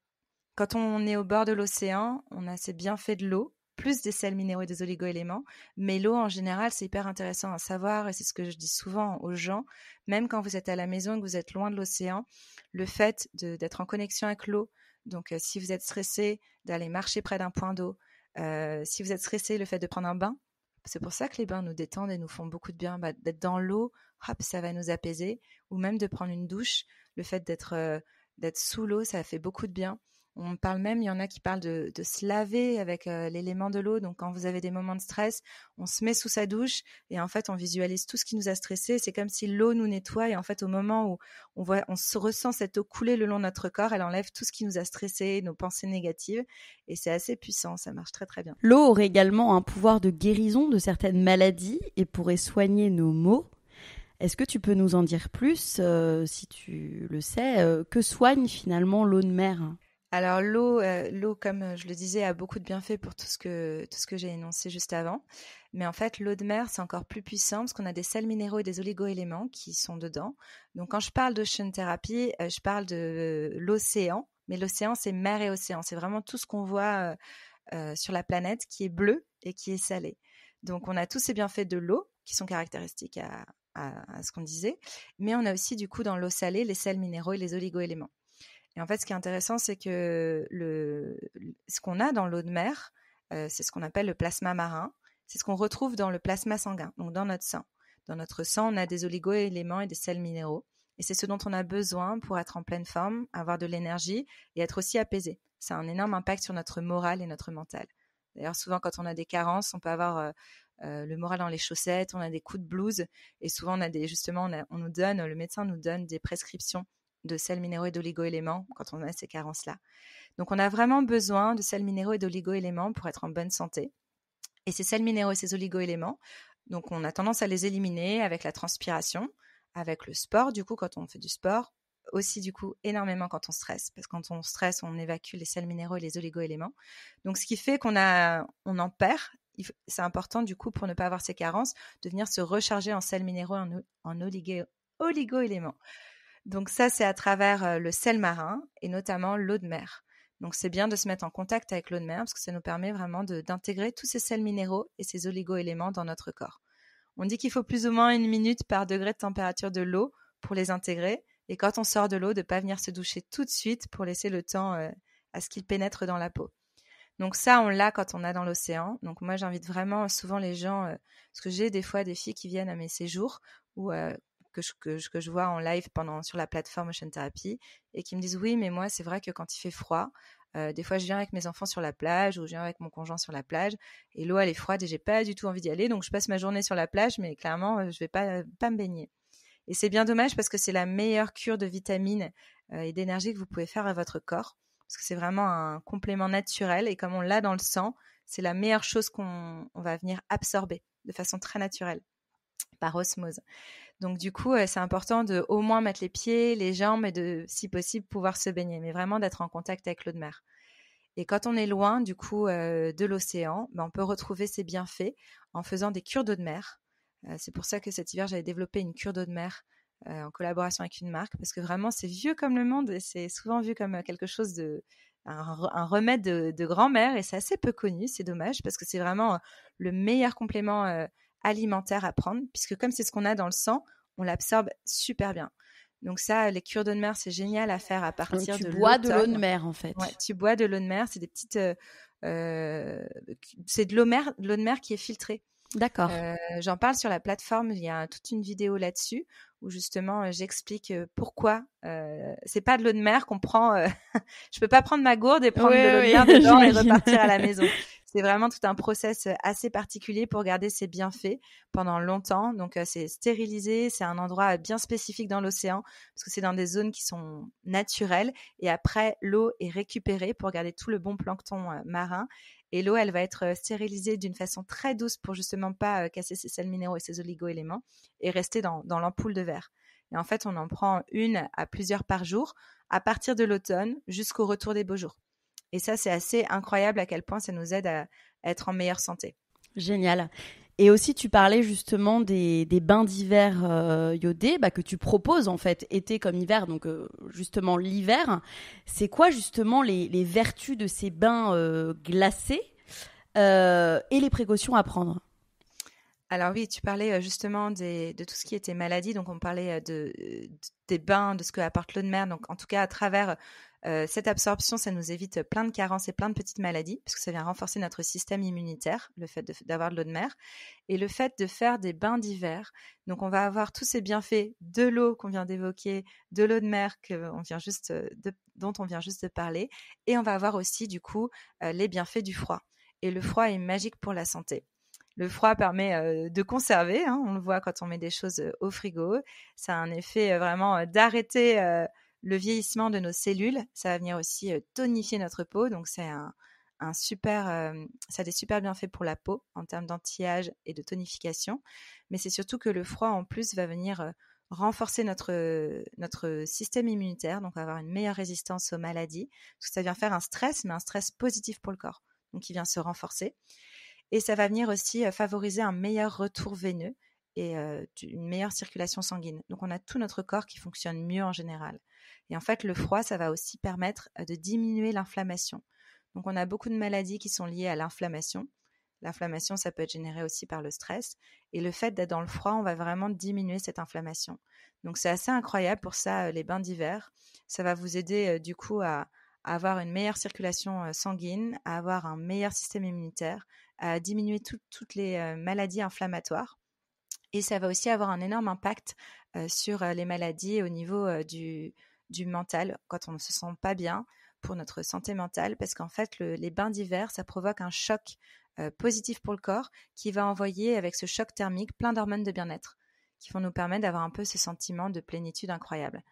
quand on est au bord de l'océan, on a ces bienfaits de l'eau, plus des sels minéraux et des oligo-éléments. Mais l'eau, en général, c'est hyper intéressant à savoir. Et c'est ce que je dis souvent aux gens. Même quand vous êtes à la maison et que vous êtes loin de l'océan, le fait d'être en connexion avec l'eau, Donc, si vous êtes stressé d'aller marcher près d'un point d'eau, si vous êtes stressé, le fait de prendre un bain, c'est pour ça que les bains nous détendent et nous font beaucoup de bien. D'être dans l'eau, hop, ça va nous apaiser. Ou même de prendre une douche, le fait d'être sous l'eau, ça fait beaucoup de bien. On parle même, il y en a qui parlent de se laver avec l'élément de l'eau. Donc, quand vous avez des moments de stress, on se met sous sa douche et en fait, on visualise tout ce qui nous a stressé. C'est comme si l'eau nous nettoie et en fait, au moment où on se ressent cette eau couler le long de notre corps, elle enlève tout ce qui nous a stressé, nos pensées négatives et c'est assez puissant. Ça marche très, très bien. L'eau aurait également un pouvoir de guérison de certaines maladies et pourrait soigner nos maux. Est-ce que tu peux nous en dire plus, si tu le sais, que soigne finalement l'eau de mer ? Alors l'eau, comme je le disais, a beaucoup de bienfaits pour tout ce que j'ai énoncé juste avant. Mais en fait, l'eau de mer, c'est encore plus puissant parce qu'on a des sels minéraux et des oligo-éléments qui sont dedans. Donc quand je parle d'ocean therapy, je parle de l'océan. Mais l'océan, c'est mer et océan. C'est vraiment tout ce qu'on voit sur la planète qui est bleu et qui est salé. Donc on a tous ces bienfaits de l'eau qui sont caractéristiques à ce qu'on disait. Mais on a aussi du coup dans l'eau salée les sels minéraux et les oligo-éléments. Et en fait, ce qui est intéressant, c'est que ce qu'on a dans l'eau de mer, c'est ce qu'on appelle le plasma marin. C'est ce qu'on retrouve dans le plasma sanguin, donc dans notre sang. Dans notre sang, on a des oligo-éléments et des sels minéraux. Et c'est ce dont on a besoin pour être en pleine forme, avoir de l'énergie et être aussi apaisé. Ça a un énorme impact sur notre morale et notre mental. D'ailleurs, souvent, quand on a des carences, on peut avoir le moral dans les chaussettes, on a des coups de blues. Et souvent, le médecin nous donne des prescriptions de sels minéraux et d'oligo-éléments quand on a ces carences-là. Donc, on a vraiment besoin de sels minéraux et d'oligo-éléments pour être en bonne santé. Et ces sels minéraux et ces oligo-éléments, donc on a tendance à les éliminer avec la transpiration, avec le sport, du coup, quand on fait du sport, aussi, du coup, énormément quand on stresse, parce que quand on stresse, on évacue les sels minéraux et les oligo-éléments. Donc, ce qui fait qu'on en perd. C'est important, du coup, pour ne pas avoir ces carences, de venir se recharger en sels minéraux et en oligo-éléments. Donc ça, c'est à travers le sel marin et notamment l'eau de mer. Donc c'est bien de se mettre en contact avec l'eau de mer parce que ça nous permet vraiment d'intégrer tous ces sels minéraux et ces oligo-éléments dans notre corps. On dit qu'il faut plus ou moins 1 minute par degré de température de l'eau pour les intégrer. Et quand on sort de l'eau, de ne pas venir se doucher tout de suite pour laisser le temps à ce qu'il pénètre dans la peau. Donc ça, on l'a quand on est dans l'océan. Donc moi, j'invite vraiment souvent les gens, parce que j'ai des fois des filles qui viennent à mes séjours ou que je vois en live sur la plateforme Ocean Therapy et qui me disent oui, mais moi, c'est vrai que quand il fait froid, des fois, je viens avec mes enfants sur la plage ou je viens avec mon conjoint sur la plage et l'eau, elle est froide et j'ai pas du tout envie d'y aller. Donc, je passe ma journée sur la plage, mais clairement, je vais pas me baigner. Et c'est bien dommage parce que c'est la meilleure cure de vitamines et d'énergie que vous pouvez faire à votre corps parce que c'est vraiment un complément naturel et comme on l'a dans le sang, c'est la meilleure chose qu'on va venir absorber de façon très naturelle par osmose. Donc du coup, c'est important de au moins mettre les pieds, les jambes et de, si possible, pouvoir se baigner, mais vraiment d'être en contact avec l'eau de mer. Et quand on est loin du coup de l'océan, on peut retrouver ces bienfaits en faisant des cures d'eau de mer. C'est pour ça que cet hiver, j'avais développé une cure d'eau de mer en collaboration avec une marque, parce que vraiment, c'est vieux comme le monde et c'est souvent vu comme quelque chose un remède de grand-mère et c'est assez peu connu, c'est dommage, parce que c'est vraiment le meilleur complément alimentaire à prendre, puisque comme c'est ce qu'on a dans le sang, on l'absorbe super bien. Donc ça, les cures d'eau de mer, c'est génial à faire à partir de l'automne. Tu bois de l'eau de mer, en fait. Ouais, tu bois de l'eau de mer, c'est des petites... c'est de l'eau de mer qui est filtrée. D'accord. J'en parle sur la plateforme, il y a toute une vidéo là-dessus où justement j'explique pourquoi c'est pas de l'eau de mer qu'on prend. Je peux pas prendre ma gourde et prendre de l'eau de mer dedans et repartir à la maison. C'est vraiment tout un process assez particulier pour garder ses bienfaits pendant longtemps. Donc c'est stérilisé, c'est un endroit bien spécifique dans l'océan parce que c'est dans des zones qui sont naturelles et après l'eau est récupérée pour garder tout le bon plancton marin. Et l'eau, elle va être stérilisée d'une façon très douce pour justement pas casser ses sels minéraux et ses oligo-éléments et rester dans l'ampoule de verre. Et en fait, on en prend 1 à plusieurs par jour à partir de l'automne jusqu'au retour des beaux jours. Et ça, c'est assez incroyable à quel point ça nous aide à être en meilleure santé. Génial. Et aussi, tu parlais justement des bains d'hiver iodés que tu proposes en fait, été comme hiver, donc justement l'hiver. C'est quoi justement les vertus de ces bains glacés et les précautions à prendre ? Alors oui, tu parlais justement de tout ce qui était maladie. Donc, on parlait des bains, de ce que apporte l'eau de mer. Donc, en tout cas, à travers cette absorption, ça nous évite plein de carences et plein de petites maladies, parce que ça vient renforcer notre système immunitaire, le fait d'avoir de l'eau de mer. Et le fait de faire des bains d'hiver. Donc, on va avoir tous ces bienfaits de l'eau qu'on vient d'évoquer, de l'eau de mer dont on vient juste de parler. Et on va avoir aussi, du coup, les bienfaits du froid. Et le froid est magique pour la santé. Le froid permet de conserver, hein, on le voit quand on met des choses au frigo. Ça a un effet vraiment d'arrêter le vieillissement de nos cellules. Ça va venir aussi tonifier notre peau. Donc, c'est un super, ça a des super bienfaits pour la peau en termes d'anti-âge et de tonification. Mais c'est surtout que le froid, en plus, va venir renforcer notre système immunitaire. Donc, on va avoir une meilleure résistance aux maladies. Parce que ça vient faire un stress, mais un stress positif pour le corps. Donc, il vient se renforcer. Et ça va venir aussi favoriser un meilleur retour veineux et une meilleure circulation sanguine. Donc, on a tout notre corps qui fonctionne mieux en général. Et en fait, le froid, ça va aussi permettre de diminuer l'inflammation. Donc, on a beaucoup de maladies qui sont liées à l'inflammation. L'inflammation, ça peut être généré aussi par le stress. Et le fait d'être dans le froid, on va vraiment diminuer cette inflammation. Donc, c'est assez incroyable pour ça, les bains d'hiver. Ça va vous aider du coup à avoir une meilleure circulation sanguine, à avoir un meilleur système immunitaire, à diminuer toutes les maladies inflammatoires. Et ça va aussi avoir un énorme impact sur les maladies au niveau du mental, quand on ne se sent pas bien pour notre santé mentale, parce qu'en fait, les bains d'hiver, ça provoque un choc positif pour le corps qui va envoyer, avec ce choc thermique, plein d'hormones de bien-être qui vont nous permettre d'avoir un peu ce sentiment de plénitude incroyable.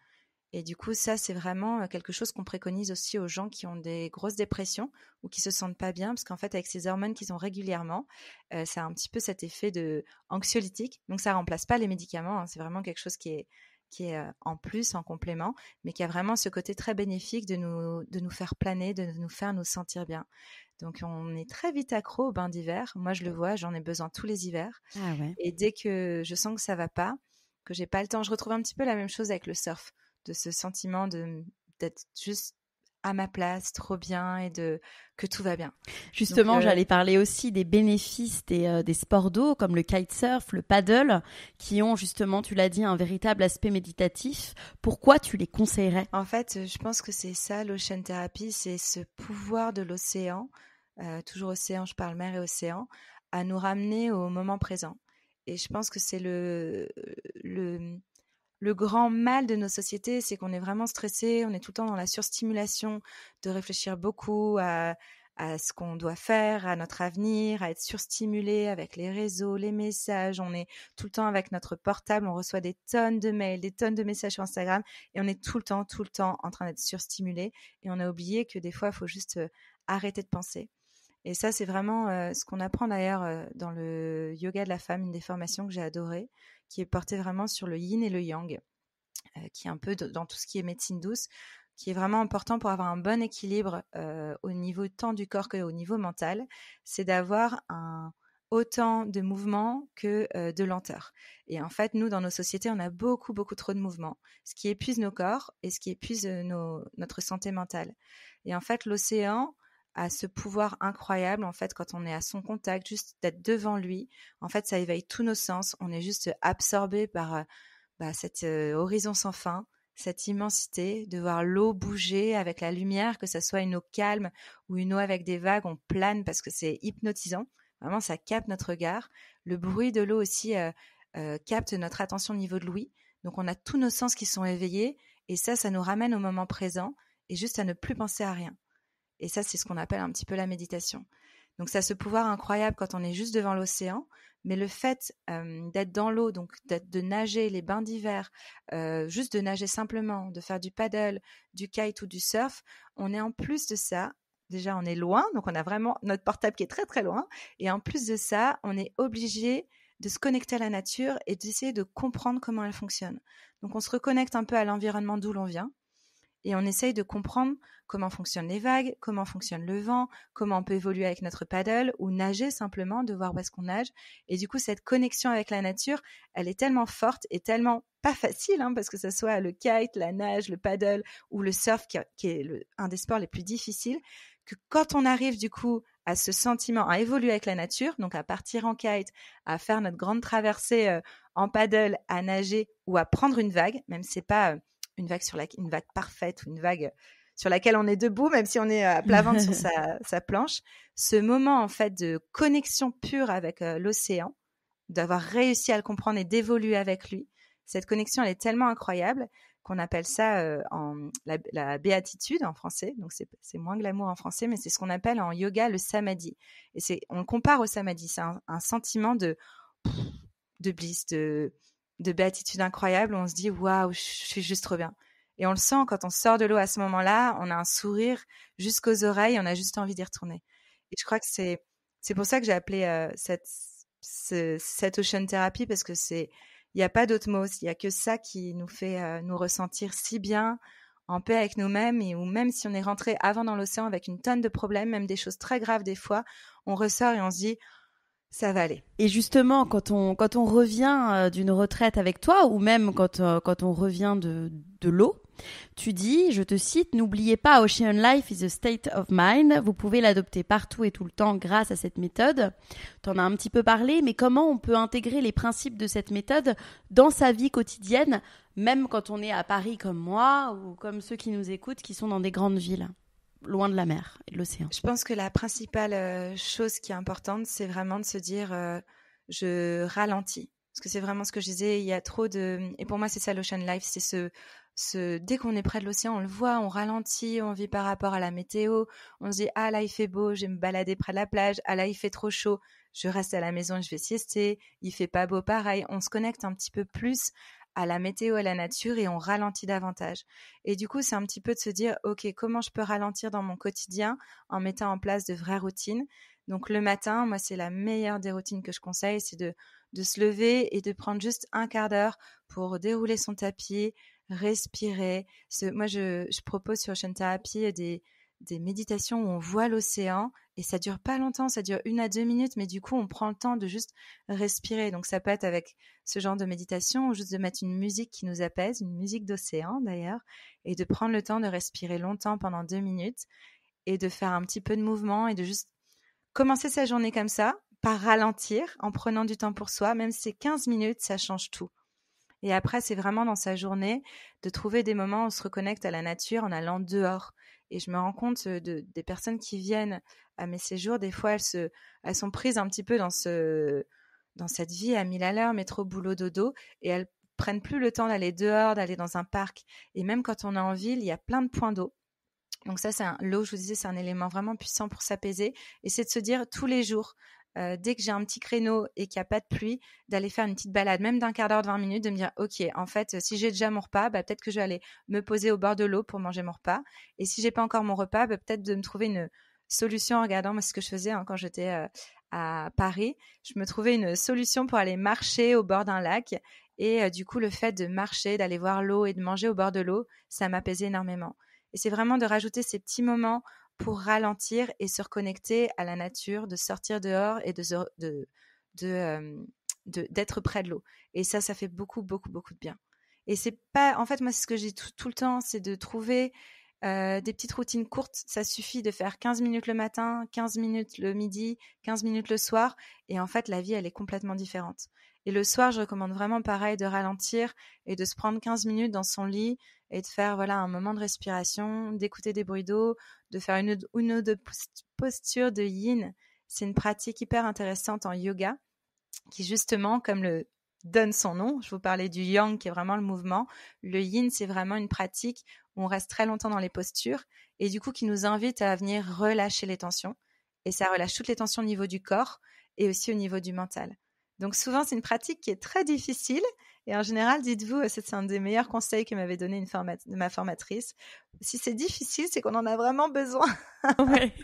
Et du coup, ça, c'est vraiment quelque chose qu'on préconise aussi aux gens qui ont des grosses dépressions ou qui se sentent pas bien, parce qu'en fait, avec ces hormones qu'ils ont régulièrement, ça a un petit peu cet effet de anxiolytique. Donc, ça remplace pas les médicaments, hein. C'est vraiment quelque chose qui est en plus, en complément, mais qui a vraiment ce côté très bénéfique de nous faire planer, de nous faire nous sentir bien. Donc, on est très vite accro aux bains d'hiver. Moi, je le vois, j'en ai besoin tous les hivers. Ah ouais. Et dès que je sens que ça va pas, que j'ai pas le temps, je retrouve un petit peu la même chose avec le surf, de ce sentiment d'être juste à ma place, trop bien, et que tout va bien. Justement, j'allais parler aussi des bénéfices des sports d'eau comme le kitesurf, le paddle, qui ont justement, tu l'as dit, un véritable aspect méditatif. Pourquoi tu les conseillerais ? En fait, je pense que c'est ça, l'ocean therapy, c'est ce pouvoir de l'océan, toujours océan, je parle mer et océan, à nous ramener au moment présent. Et je pense que c'est le grand mal de nos sociétés, c'est qu'on est vraiment stressé, on est tout le temps dans la surstimulation, de réfléchir beaucoup à ce qu'on doit faire, à notre avenir, à être surstimulé avec les réseaux, les messages. On est tout le temps avec notre portable, on reçoit des tonnes de mails, des tonnes de messages sur Instagram, et on est tout le temps en train d'être surstimulé. Et on a oublié que des fois, il faut juste arrêter de penser. Et ça, c'est vraiment ce qu'on apprend d'ailleurs dans le yoga de la femme, une des formations que j'ai adorées, qui est portée vraiment sur le yin et le yang, qui est un peu dans tout ce qui est médecine douce, qui est vraiment important pour avoir un bon équilibre au niveau tant du corps qu'au niveau mental. C'est d'avoir autant de mouvement que de lenteur. Et en fait, nous, dans nos sociétés, on a beaucoup trop de mouvements, ce qui épuise nos corps et ce qui épuise notre santé mentale. Et en fait, l'océan a ce pouvoir incroyable, en fait, quand on est à son contact, juste d'être devant lui. En fait, ça éveille tous nos sens. On est juste absorbé par cet horizon sans fin, cette immensité, de voir l'eau bouger avec la lumière, que ça soit une eau calme ou une eau avec des vagues, on plane parce que c'est hypnotisant. Vraiment, ça capte notre regard. Le bruit de l'eau aussi capte notre attention au niveau de l'ouïe. Donc, on a tous nos sens qui sont éveillés, et ça nous ramène au moment présent et juste à ne plus penser à rien. Et ça, c'est ce qu'on appelle un petit peu la méditation. Donc, ça a ce pouvoir incroyable quand on est juste devant l'océan. Mais le fait d'être dans l'eau, donc de nager, les bains d'hiver, juste de nager simplement, de faire du paddle, du kite ou du surf, on est en plus de ça, déjà on est loin, donc on a vraiment notre portable qui est très loin. Et en plus de ça, on est obligé de se connecter à la nature et d'essayer de comprendre comment elle fonctionne. Donc on se reconnecte un peu à l'environnement d'où l'on vient. Et on essaye de comprendre comment fonctionnent les vagues, comment fonctionne le vent, comment on peut évoluer avec notre paddle ou nager simplement, de voir où est-ce qu'on nage. Et du coup, cette connexion avec la nature, elle est tellement forte et tellement pas facile, parce que ce soit le kite, la nage, le paddle ou le surf, qui est un des sports les plus difficiles, que quand on arrive du coup à ce sentiment, à évoluer avec la nature, donc à partir en kite, à faire notre grande traversée en paddle, à nager ou à prendre une vague, même si c'est pas une vague une vague parfaite ou une vague sur laquelle on est debout, même si on est à plat ventre sur sa planche. Ce moment en fait de connexion pure avec l'océan, d'avoir réussi à le comprendre et d'évoluer avec lui, cette connexion elle est tellement incroyable qu'on appelle ça la béatitude en français, donc c'est moins glamour en français, mais c'est ce qu'on appelle en yoga le samadhi. Et on le compare au samadhi, c'est un sentiment de bliss, de béatitude incroyable, où on se dit waouh, je suis juste trop bien. Et on le sent quand on sort de l'eau à ce moment-là, on a un sourire jusqu'aux oreilles, on a juste envie d'y retourner. Et je crois que c'est pour ça que j'ai appelé cette ocean therapy, parce que il n'y a pas d'autre mot, il n'y a que ça qui nous fait nous ressentir si bien, en paix avec nous-mêmes, ou même si on est rentré avant dans l'océan avec une tonne de problèmes, même des choses très graves des fois, on ressort et on se dit ça va aller. Et justement, quand on revient d'une retraite avec toi, ou même quand on revient de l'eau, tu dis, je te cite, n'oubliez pas, Ocean Life is a state of mind. Vous pouvez l'adopter partout et tout le temps grâce à cette méthode. Tu en as un petit peu parlé, mais comment on peut intégrer les principes de cette méthode dans sa vie quotidienne, même quand on est à Paris comme moi, ou comme ceux qui nous écoutent, qui sont dans des grandes villes, loin de la mer et de l'océan? Je pense que la principale chose qui est importante, c'est vraiment de se dire je ralentis. Parce que c'est vraiment ce que je disais, il y a trop de... Et pour moi, c'est ça l'Ocean Life, c'est dès qu'on est près de l'océan, on le voit, on ralentit, on vit par rapport à la météo, on se dit ah là il fait beau, je vais me balader près de la plage, ah là il fait trop chaud, je reste à la maison, je vais siester, il fait pas beau, pareil, on se connecte un petit peu plus à la météo, à la nature, et on ralentit davantage. Et du coup, c'est un petit peu de se dire, ok, comment je peux ralentir dans mon quotidien en mettant en place de vraies routines. Donc le matin, moi, c'est la meilleure des routines que je conseille, c'est de se lever et de prendre juste un quart d'heure pour dérouler son tapis, respirer. Moi, je propose sur Ocean Therapy des méditations où on voit l'océan, et ça dure pas longtemps, ça dure 1 à 2 minutes, mais du coup, on prend le temps de juste respirer. Donc, ça peut être avec ce genre de méditation, ou juste de mettre une musique qui nous apaise, une musique d'océan d'ailleurs, et de prendre le temps de respirer longtemps pendant 2 minutes, et de faire un petit peu de mouvement, et de juste commencer sa journée comme ça, par ralentir, en prenant du temps pour soi. Même si c'est 15 minutes, ça change tout. Et après, c'est vraiment dans sa journée de trouver des moments où on se reconnecte à la nature en allant dehors. Et je me rends compte des personnes qui viennent à mes séjours, des fois, elles sont prises un petit peu dans cette vie à 1000 à l'heure, métro, boulot, dodo, et elles prennent plus le temps d'aller dehors, d'aller dans un parc. Et même quand on est en ville, il y a plein de points d'eau. Donc ça, l'eau, je vous disais, c'est un élément vraiment puissant pour s'apaiser. Et c'est de se dire tous les jours, dès que j'ai un petit créneau et qu'il n'y a pas de pluie, d'aller faire une petite balade, même d'un quart d'heure, de 20 minutes, de me dire, ok, en fait, si j'ai déjà mon repas, peut-être que je vais aller me poser au bord de l'eau pour manger mon repas. Et si j'ai pas encore mon repas, peut-être de me trouver une solution en regardant, moi, ce que je faisais quand j'étais à Paris. Je me trouvais une solution pour aller marcher au bord d'un lac. Et du coup, le fait de marcher, d'aller voir l'eau et de manger au bord de l'eau, ça m'apaisait énormément. Et c'est vraiment de rajouter ces petits moments pour ralentir et se reconnecter à la nature, de sortir dehors et d'être près de l'eau. Et ça fait beaucoup, beaucoup, beaucoup de bien. Et c'est pas... En fait, moi, c'est ce que j'ai tout le temps, c'est de trouver des petites routines courtes. Ça suffit de faire 15 minutes le matin, 15 minutes le midi, 15 minutes le soir. Et en fait, la vie, elle est complètement différente. Et le soir, je recommande vraiment pareil de ralentir et de se prendre 15 minutes dans son lit et de faire un moment de respiration, d'écouter des bruits d'eau, de faire une ou deux postures de yin. C'est une pratique hyper intéressante en yoga qui justement, comme le donne son nom, je vous parlais du yang qui est vraiment le mouvement, le yin c'est vraiment une pratique où on reste très longtemps dans les postures et du coup qui nous invite à venir relâcher les tensions, et ça relâche toutes les tensions au niveau du corps et aussi au niveau du mental. Donc souvent c'est une pratique qui est très difficile, et en général dites-vous, c'est un des meilleurs conseils que m'avait donné ma formatrice, si c'est difficile c'est qu'on en a vraiment besoin. Ouais.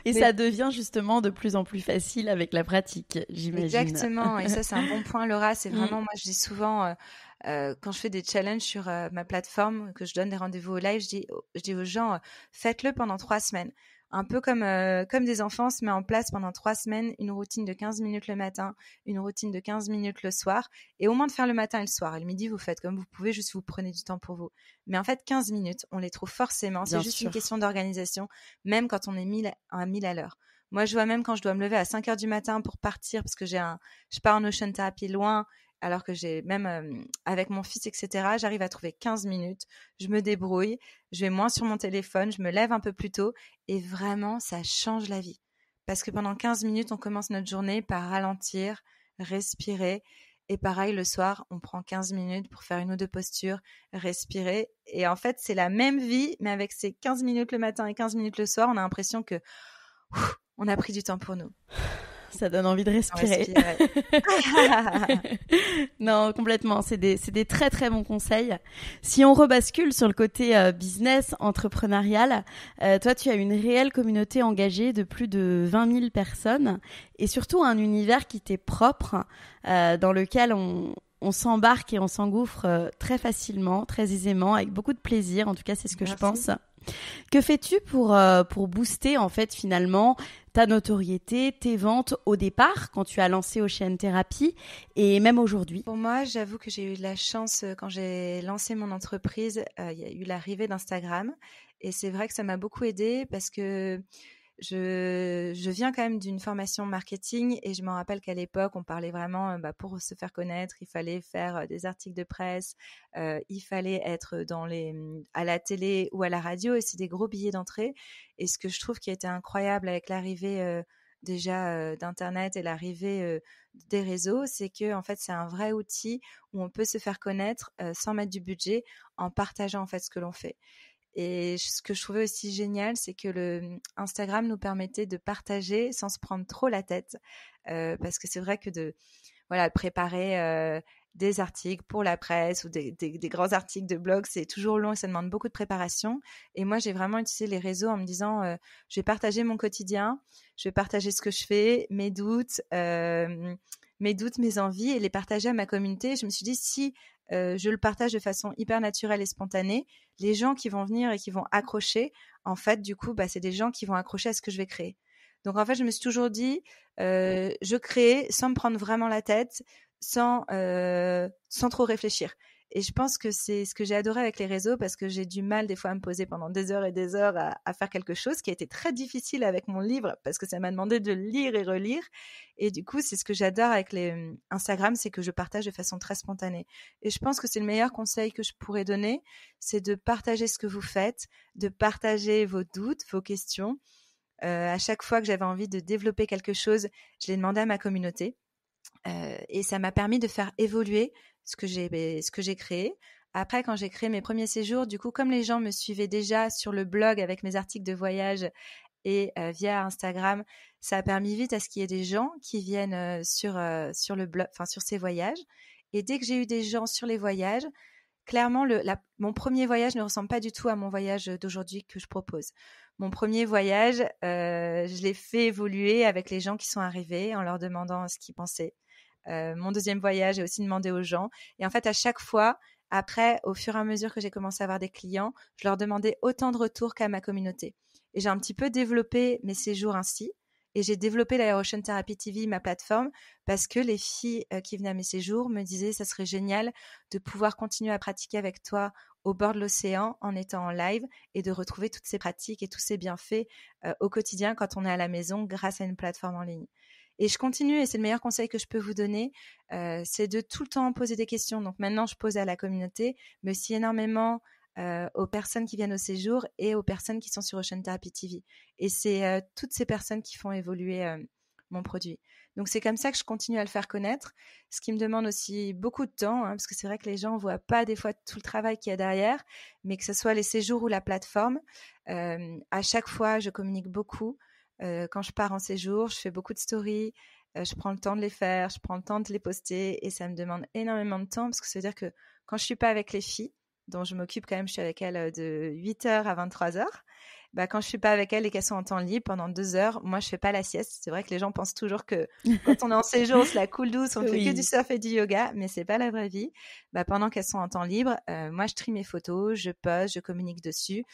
Et ça devient justement de plus en plus facile avec la pratique, j'imagine. Exactement, et ça c'est un bon point, Laura. C'est vraiment, moi je dis souvent, quand je fais des challenges sur ma plateforme, que je donne des rendez-vous au live, je dis aux gens, faites-le pendant 3 semaines. un peu comme des enfants, on se met en place pendant 3 semaines une routine de 15 minutes le matin, une routine de 15 minutes le soir, et au moins de faire le matin et le soir. Et le midi, vous faites comme vous pouvez, juste vous prenez du temps pour vous. Mais en fait, 15 minutes, on les trouve forcément. C'est juste une question d'organisation, même quand on est 1000 à l'heure. Moi, je vois même quand je dois me lever à 5 heures du matin pour partir, parce que je pars en ocean therapy loin, alors que j'ai même avec mon fils, etc., j'arrive à trouver 15 minutes, je me débrouille, je vais moins sur mon téléphone, je me lève un peu plus tôt, et vraiment, ça change la vie. Parce que pendant 15 minutes, on commence notre journée par ralentir, respirer, et pareil, le soir, on prend 15 minutes pour faire 1 ou 2 postures, respirer, et en fait, c'est la même vie, mais avec ces 15 minutes le matin et 15 minutes le soir, on a l'impression que on a pris du temps pour nous. Ça donne envie de respirer. Non, complètement. C'est des très très bons conseils. Si on rebascule sur le côté business, entrepreneurial, toi tu as une réelle communauté engagée de plus de 20 000 personnes et surtout un univers qui t'est propre, dans lequel on s'embarque et on s'engouffre très facilement, très aisément, avec beaucoup de plaisir. En tout cas, c'est ce que je pense. Que fais-tu pour booster en fait finalement ta notoriété, tes ventes au départ quand tu as lancé Ocean Therapy et même aujourd'hui? Pour moi, j'avoue que j'ai eu de la chance quand j'ai lancé mon entreprise. Il y a eu l'arrivée d'Instagram et c'est vrai que ça m'a beaucoup aidée parce que je viens quand même d'une formation marketing et je me rappelle qu'à l'époque, on parlait vraiment, pour se faire connaître, il fallait faire des articles de presse, il fallait être à la télé ou à la radio et c'est des gros billets d'entrée. Et ce que je trouve qui a été incroyable avec l'arrivée déjà d'Internet et l'arrivée des réseaux, c'est que en fait, c'est un vrai outil où on peut se faire connaître sans mettre du budget en partageant en fait ce que l'on fait. Et ce que je trouvais aussi génial, c'est que Instagram nous permettait de partager sans se prendre trop la tête. Parce que c'est vrai que de préparer des articles pour la presse ou des grands articles de blog, c'est toujours long et ça demande beaucoup de préparation. Et moi, j'ai vraiment utilisé les réseaux en me disant, je vais partager mon quotidien, je vais partager ce que je fais, mes doutes, mes envies et les partager à ma communauté. Je me suis dit, si je le partage de façon hyper naturelle et spontanée, les gens qui vont venir et qui vont accrocher, en fait, du coup, c'est des gens qui vont accrocher à ce que je vais créer. Donc, en fait, je me suis toujours dit, je crée sans me prendre vraiment la tête, sans trop réfléchir. Et je pense que c'est ce que j'ai adoré avec les réseaux parce que j'ai du mal des fois à me poser pendant des heures et des heures à faire quelque chose qui a été très difficile avec mon livre parce que ça m'a demandé de lire et relire. Et du coup, c'est ce que j'adore avec les Instagram, c'est que je partage de façon très spontanée. Et je pense que c'est le meilleur conseil que je pourrais donner, c'est de partager ce que vous faites, de partager vos doutes, vos questions. À chaque fois que j'avais envie de développer quelque chose, je l'ai demandé à ma communauté. Et ça m'a permis de faire évoluer ce que j'ai créé. Après, quand j'ai créé mes premiers séjours, du coup, comme les gens me suivaient déjà sur le blog avec mes articles de voyage et via Instagram, ça a permis vite à ce qu'il y ait des gens qui viennent sur le blog, enfin sur ces voyages. Et dès que j'ai eu des gens sur les voyages, clairement, mon premier voyage ne ressemble pas du tout à mon voyage d'aujourd'hui que je propose. Mon premier voyage, je l'ai fait évoluer avec les gens qui sont arrivés en leur demandant ce qu'ils pensaient. Mon deuxième voyage, j'ai aussi demandé aux gens. Et en fait, à chaque fois, après, au fur et à mesure que j'ai commencé à avoir des clients, je leur demandais autant de retours qu'à ma communauté. Et j'ai un petit peu développé mes séjours ainsi. Et j'ai développé la Ocean Therapy TV, ma plateforme, parce que les filles qui venaient à mes séjours me disaient ça serait génial de pouvoir continuer à pratiquer avec toi au bord de l'océan en étant en live et de retrouver toutes ces pratiques et tous ces bienfaits au quotidien quand on est à la maison grâce à une plateforme en ligne. Et je continue, et c'est le meilleur conseil que je peux vous donner, c'est de tout le temps poser des questions. Donc maintenant, je pose à la communauté, mais aussi énormément aux personnes qui viennent au séjour et aux personnes qui sont sur Ocean Therapy TV. Et c'est toutes ces personnes qui font évoluer mon produit. Donc c'est comme ça que je continue à le faire connaître, ce qui me demande aussi beaucoup de temps, parce que c'est vrai que les gens ne voient pas des fois tout le travail qu'il y a derrière, mais que ce soit les séjours ou la plateforme, à chaque fois, je communique beaucoup. Quand je pars en séjour, je fais beaucoup de stories, je prends le temps de les faire, je prends le temps de les poster et ça me demande énormément de temps parce que ça veut dire que quand je ne suis pas avec les filles, dont je m'occupe quand même, je suis avec elles de 8h à 23h, quand je ne suis pas avec elles et qu'elles sont en temps libre pendant 2 heures, moi je ne fais pas la sieste. C'est vrai que les gens pensent toujours que quand on est en séjour, on se la coule douce, on ne fait que du surf et du yoga, mais ce n'est pas la vraie vie. Pendant qu'elles sont en temps libre, moi je trie mes photos, je poste, je communique dessus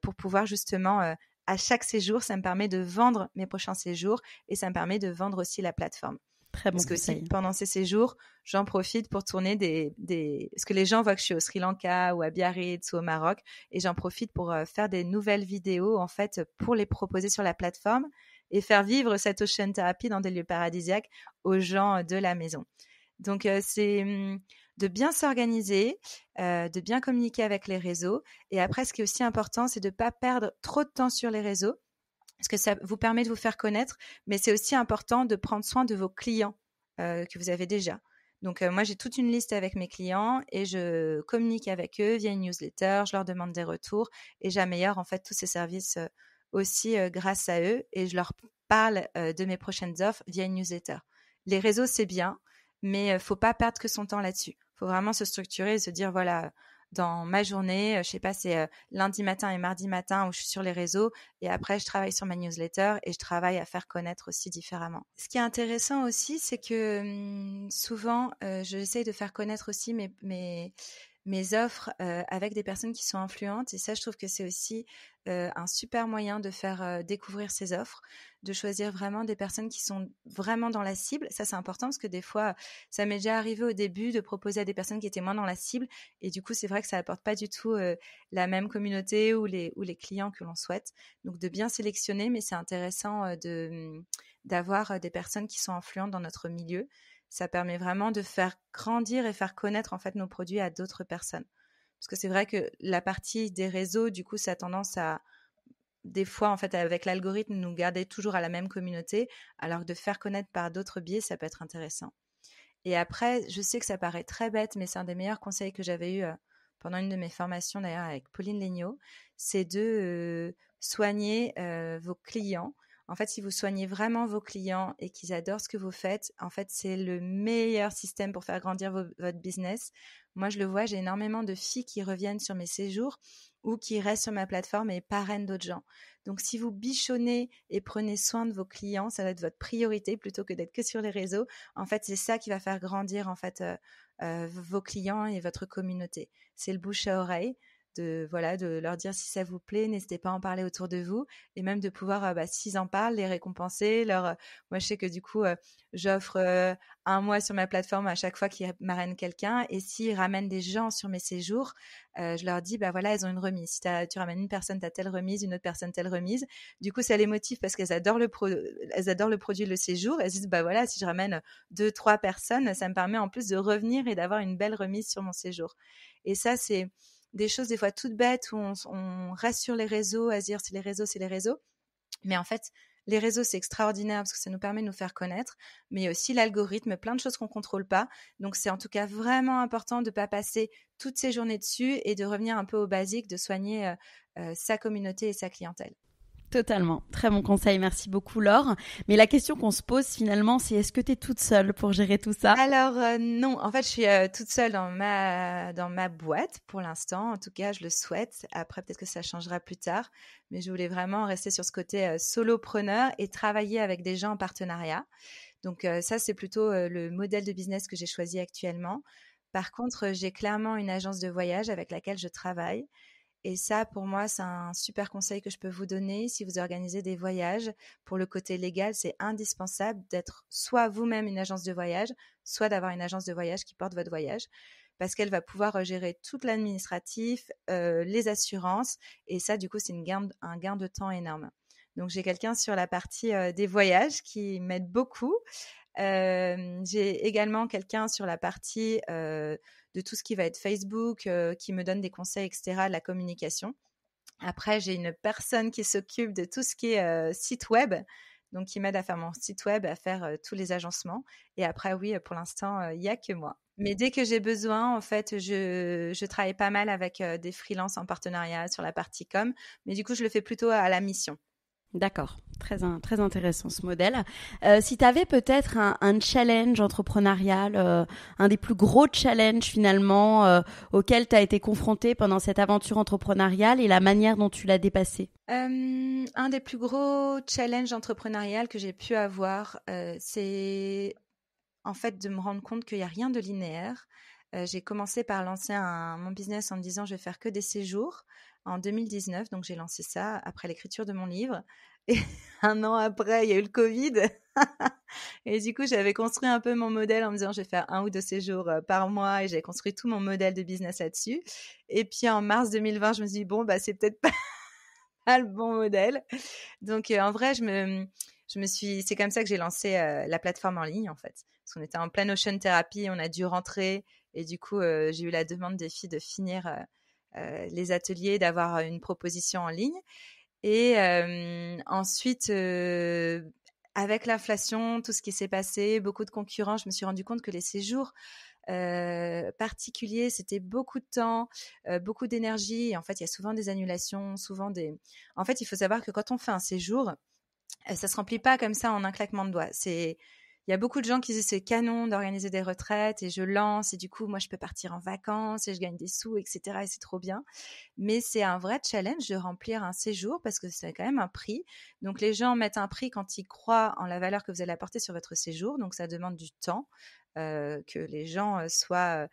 pour pouvoir justement à chaque séjour, ça me permet de vendre mes prochains séjours et ça me permet de vendre aussi la plateforme. Très bon Parce que conseil. aussi, pendant ces séjours, j'en profite pour tourner parce que les gens voient que je suis au Sri Lanka ou à Biarritz ou au Maroc, et j'en profite pour faire des nouvelles vidéos, en fait, pour les proposer sur la plateforme et faire vivre cette ocean therapy dans des lieux paradisiaques aux gens de la maison. Donc, c'est de bien s'organiser, de bien communiquer avec les réseaux. Et après, ce qui est aussi important, c'est de ne pas perdre trop de temps sur les réseaux, parce que ça vous permet de vous faire connaître, mais c'est aussi important de prendre soin de vos clients que vous avez déjà. Donc, moi, j'ai toute une liste avec mes clients et je communique avec eux via une newsletter, je leur demande des retours et j'améliore en fait tous ces services aussi grâce à eux, et je leur parle de mes prochaines offres via une newsletter. Les réseaux, c'est bien, mais faut pas perdre que son temps là-dessus. Faut vraiment se structurer et se dire, voilà, dans ma journée, je sais pas, c'est lundi matin et mardi matin où je suis sur les réseaux, et après je travaille sur ma newsletter et je travaille à faire connaître aussi différemment. Ce qui est intéressant aussi, c'est que souvent, j'essaye de faire connaître aussi mes offres avec des personnes qui sont influentes, et ça, je trouve que c'est aussi un super moyen de faire découvrir ces offres, de choisir vraiment des personnes qui sont vraiment dans la cible. Ça, c'est important parce que des fois, ça m'est déjà arrivé au début de proposer à des personnes qui étaient moins dans la cible, et du coup, c'est vrai que ça apporte pas du tout la même communauté ou les clients que l'on souhaite. Donc, de bien sélectionner, mais c'est intéressant d'avoir des personnes qui sont influentes dans notre milieu. Ça permet vraiment de faire grandir et faire connaître en fait nos produits à d'autres personnes. Parce que c'est vrai que la partie des réseaux, du coup, ça a tendance à, des fois, en fait, avec l'algorithme, nous garder toujours à la même communauté, alors que de faire connaître par d'autres biais, ça peut être intéressant. Et après, je sais que ça paraît très bête, mais c'est un des meilleurs conseils que j'avais eu pendant une de mes formations, d'ailleurs, avec Pauline Legnaud, c'est de soigner vos clients. En fait, si vous soignez vraiment vos clients et qu'ils adorent ce que vous faites, en fait, c'est le meilleur système pour faire grandir votre business. Moi, je le vois, j'ai énormément de filles qui reviennent sur mes séjours ou qui restent sur ma plateforme et parrainent d'autres gens. Donc, si vous bichonnez et prenez soin de vos clients, ça va être votre priorité plutôt que d'être que sur les réseaux. En fait, c'est ça qui va faire grandir en fait vos clients et votre communauté. C'est le bouche à oreille, de leur dire si ça vous plaît, n'hésitez pas à en parler autour de vous, et même de pouvoir, s'ils en parlent, les récompenser. Moi, je sais que du coup, j'offre un mois sur ma plateforme à chaque fois qu'ils marrainent quelqu'un, et s'ils ramènent des gens sur mes séjours, je leur dis, voilà, elles ont une remise. Si tu ramènes une personne, tu as telle remise, une autre personne, telle remise. Du coup, ça les motive parce qu'elles adorent le produit, le séjour. Elles se disent, voilà, si je ramène 2-3 personnes, ça me permet en plus de revenir et d'avoir une belle remise sur mon séjour. Et ça, c'est des choses des fois toutes bêtes où on reste sur les réseaux à se dire c'est les réseaux. Mais en fait, les réseaux, c'est extraordinaire parce que ça nous permet de nous faire connaître, mais il y a aussi l'algorithme, plein de choses qu'on ne contrôle pas. Donc, c'est en tout cas vraiment important de ne pas passer toutes ces journées dessus et de revenir un peu au basique, de soigner sa communauté et sa clientèle. Totalement. Très bon conseil. Merci beaucoup, Laure. Mais la question qu'on se pose finalement, c'est est-ce que tu es toute seule pour gérer tout ça? Alors, non. En fait, je suis toute seule dans ma boîte pour l'instant. En tout cas, je le souhaite. Après, peut-être que ça changera plus tard. Mais je voulais vraiment rester sur ce côté solopreneur et travailler avec des gens en partenariat. Donc, ça, c'est plutôt le modèle de business que j'ai choisi actuellement. Par contre, j'ai clairement une agence de voyage avec laquelle je travaille. Et ça, pour moi, c'est un super conseil que je peux vous donner. Si vous organisez des voyages, pour le côté légal, c'est indispensable d'être soit vous-même une agence de voyage, soit d'avoir une agence de voyage qui porte votre voyage, parce qu'elle va pouvoir gérer tout l'administratif, les assurances, et ça, du coup, c'est un gain de temps énorme. Donc, j'ai quelqu'un sur la partie des voyages qui m'aide beaucoup. J'ai également quelqu'un sur la partie de tout ce qui va être Facebook, qui me donne des conseils, etc., de la communication. Après, j'ai une personne qui s'occupe de tout ce qui est site web, donc qui m'aide à faire mon site web, à faire tous les agencements. Et après, oui, pour l'instant, il n'y a que moi. Mais dès que j'ai besoin, en fait, je travaille pas mal avec des freelances en partenariat sur la partie com, mais du coup, je le fais plutôt à la mission. D'accord, très intéressant ce modèle. Si tu avais peut-être un challenge entrepreneurial, un des plus gros challenges finalement auquel tu as été confronté pendant cette aventure entrepreneuriale et la manière dont tu l'as dépassé. Un des plus gros challenges entrepreneurial que j'ai pu avoir, c'est en fait de me rendre compte qu'il n'y a rien de linéaire. J'ai commencé par lancer mon business en me disant je vais faire que des séjours. en 2019. Donc, j'ai lancé ça après l'écriture de mon livre. Et 1 an après, il y a eu le Covid. Et du coup, j'avais construit un peu mon modèle en me disant, je vais faire 1 ou 2 séjours par mois. Et j'ai construit tout mon modèle de business là-dessus. Et puis, en mars 2020, je me suis dit, bon, c'est peut-être pas le bon modèle. Donc, en vrai, c'est comme ça que j'ai lancé la plateforme en ligne, en fait. Parce qu'on était en pleine ocean therapy, on a dû rentrer. Et du coup, j'ai eu la demande des filles de finir les ateliers, d'avoir une proposition en ligne. Et ensuite, avec l'inflation, tout ce qui s'est passé, beaucoup de concurrents, je me suis rendu compte que les séjours particuliers, c'était beaucoup de temps, beaucoup d'énergie. Et en fait, il y a souvent des annulations, En fait, il faut savoir que quand on fait un séjour, ça se remplit pas comme ça en un claquement de doigts. Il y a beaucoup de gens qui disent c'est canon d'organiser des retraites et je lance et du coup moi je peux partir en vacances et je gagne des sous, etc. et c'est trop bien. Mais c'est un vrai challenge de remplir un séjour parce que c'est quand même un prix. Donc les gens mettent un prix quand ils croient en la valeur que vous allez apporter sur votre séjour. Donc ça demande du temps, que les gens soient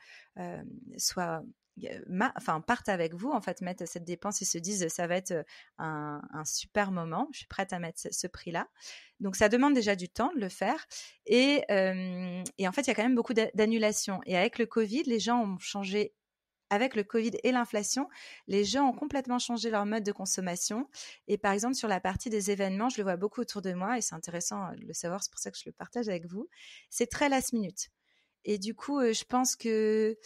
partent avec vous, en fait, mettent cette dépense et se disent ça va être un super moment, je suis prête à mettre ce prix-là. Donc ça demande déjà du temps de le faire et en fait il y a quand même beaucoup d'annulations et avec le Covid, les gens ont changé. Avec le Covid et l'inflation, les gens ont complètement changé leur mode de consommation. Et par exemple, sur la partie des événements, je le vois beaucoup autour de moi et c'est intéressant de le savoir, c'est pour ça que je le partage avec vous. C'est très last minute. Et du coup, je pense que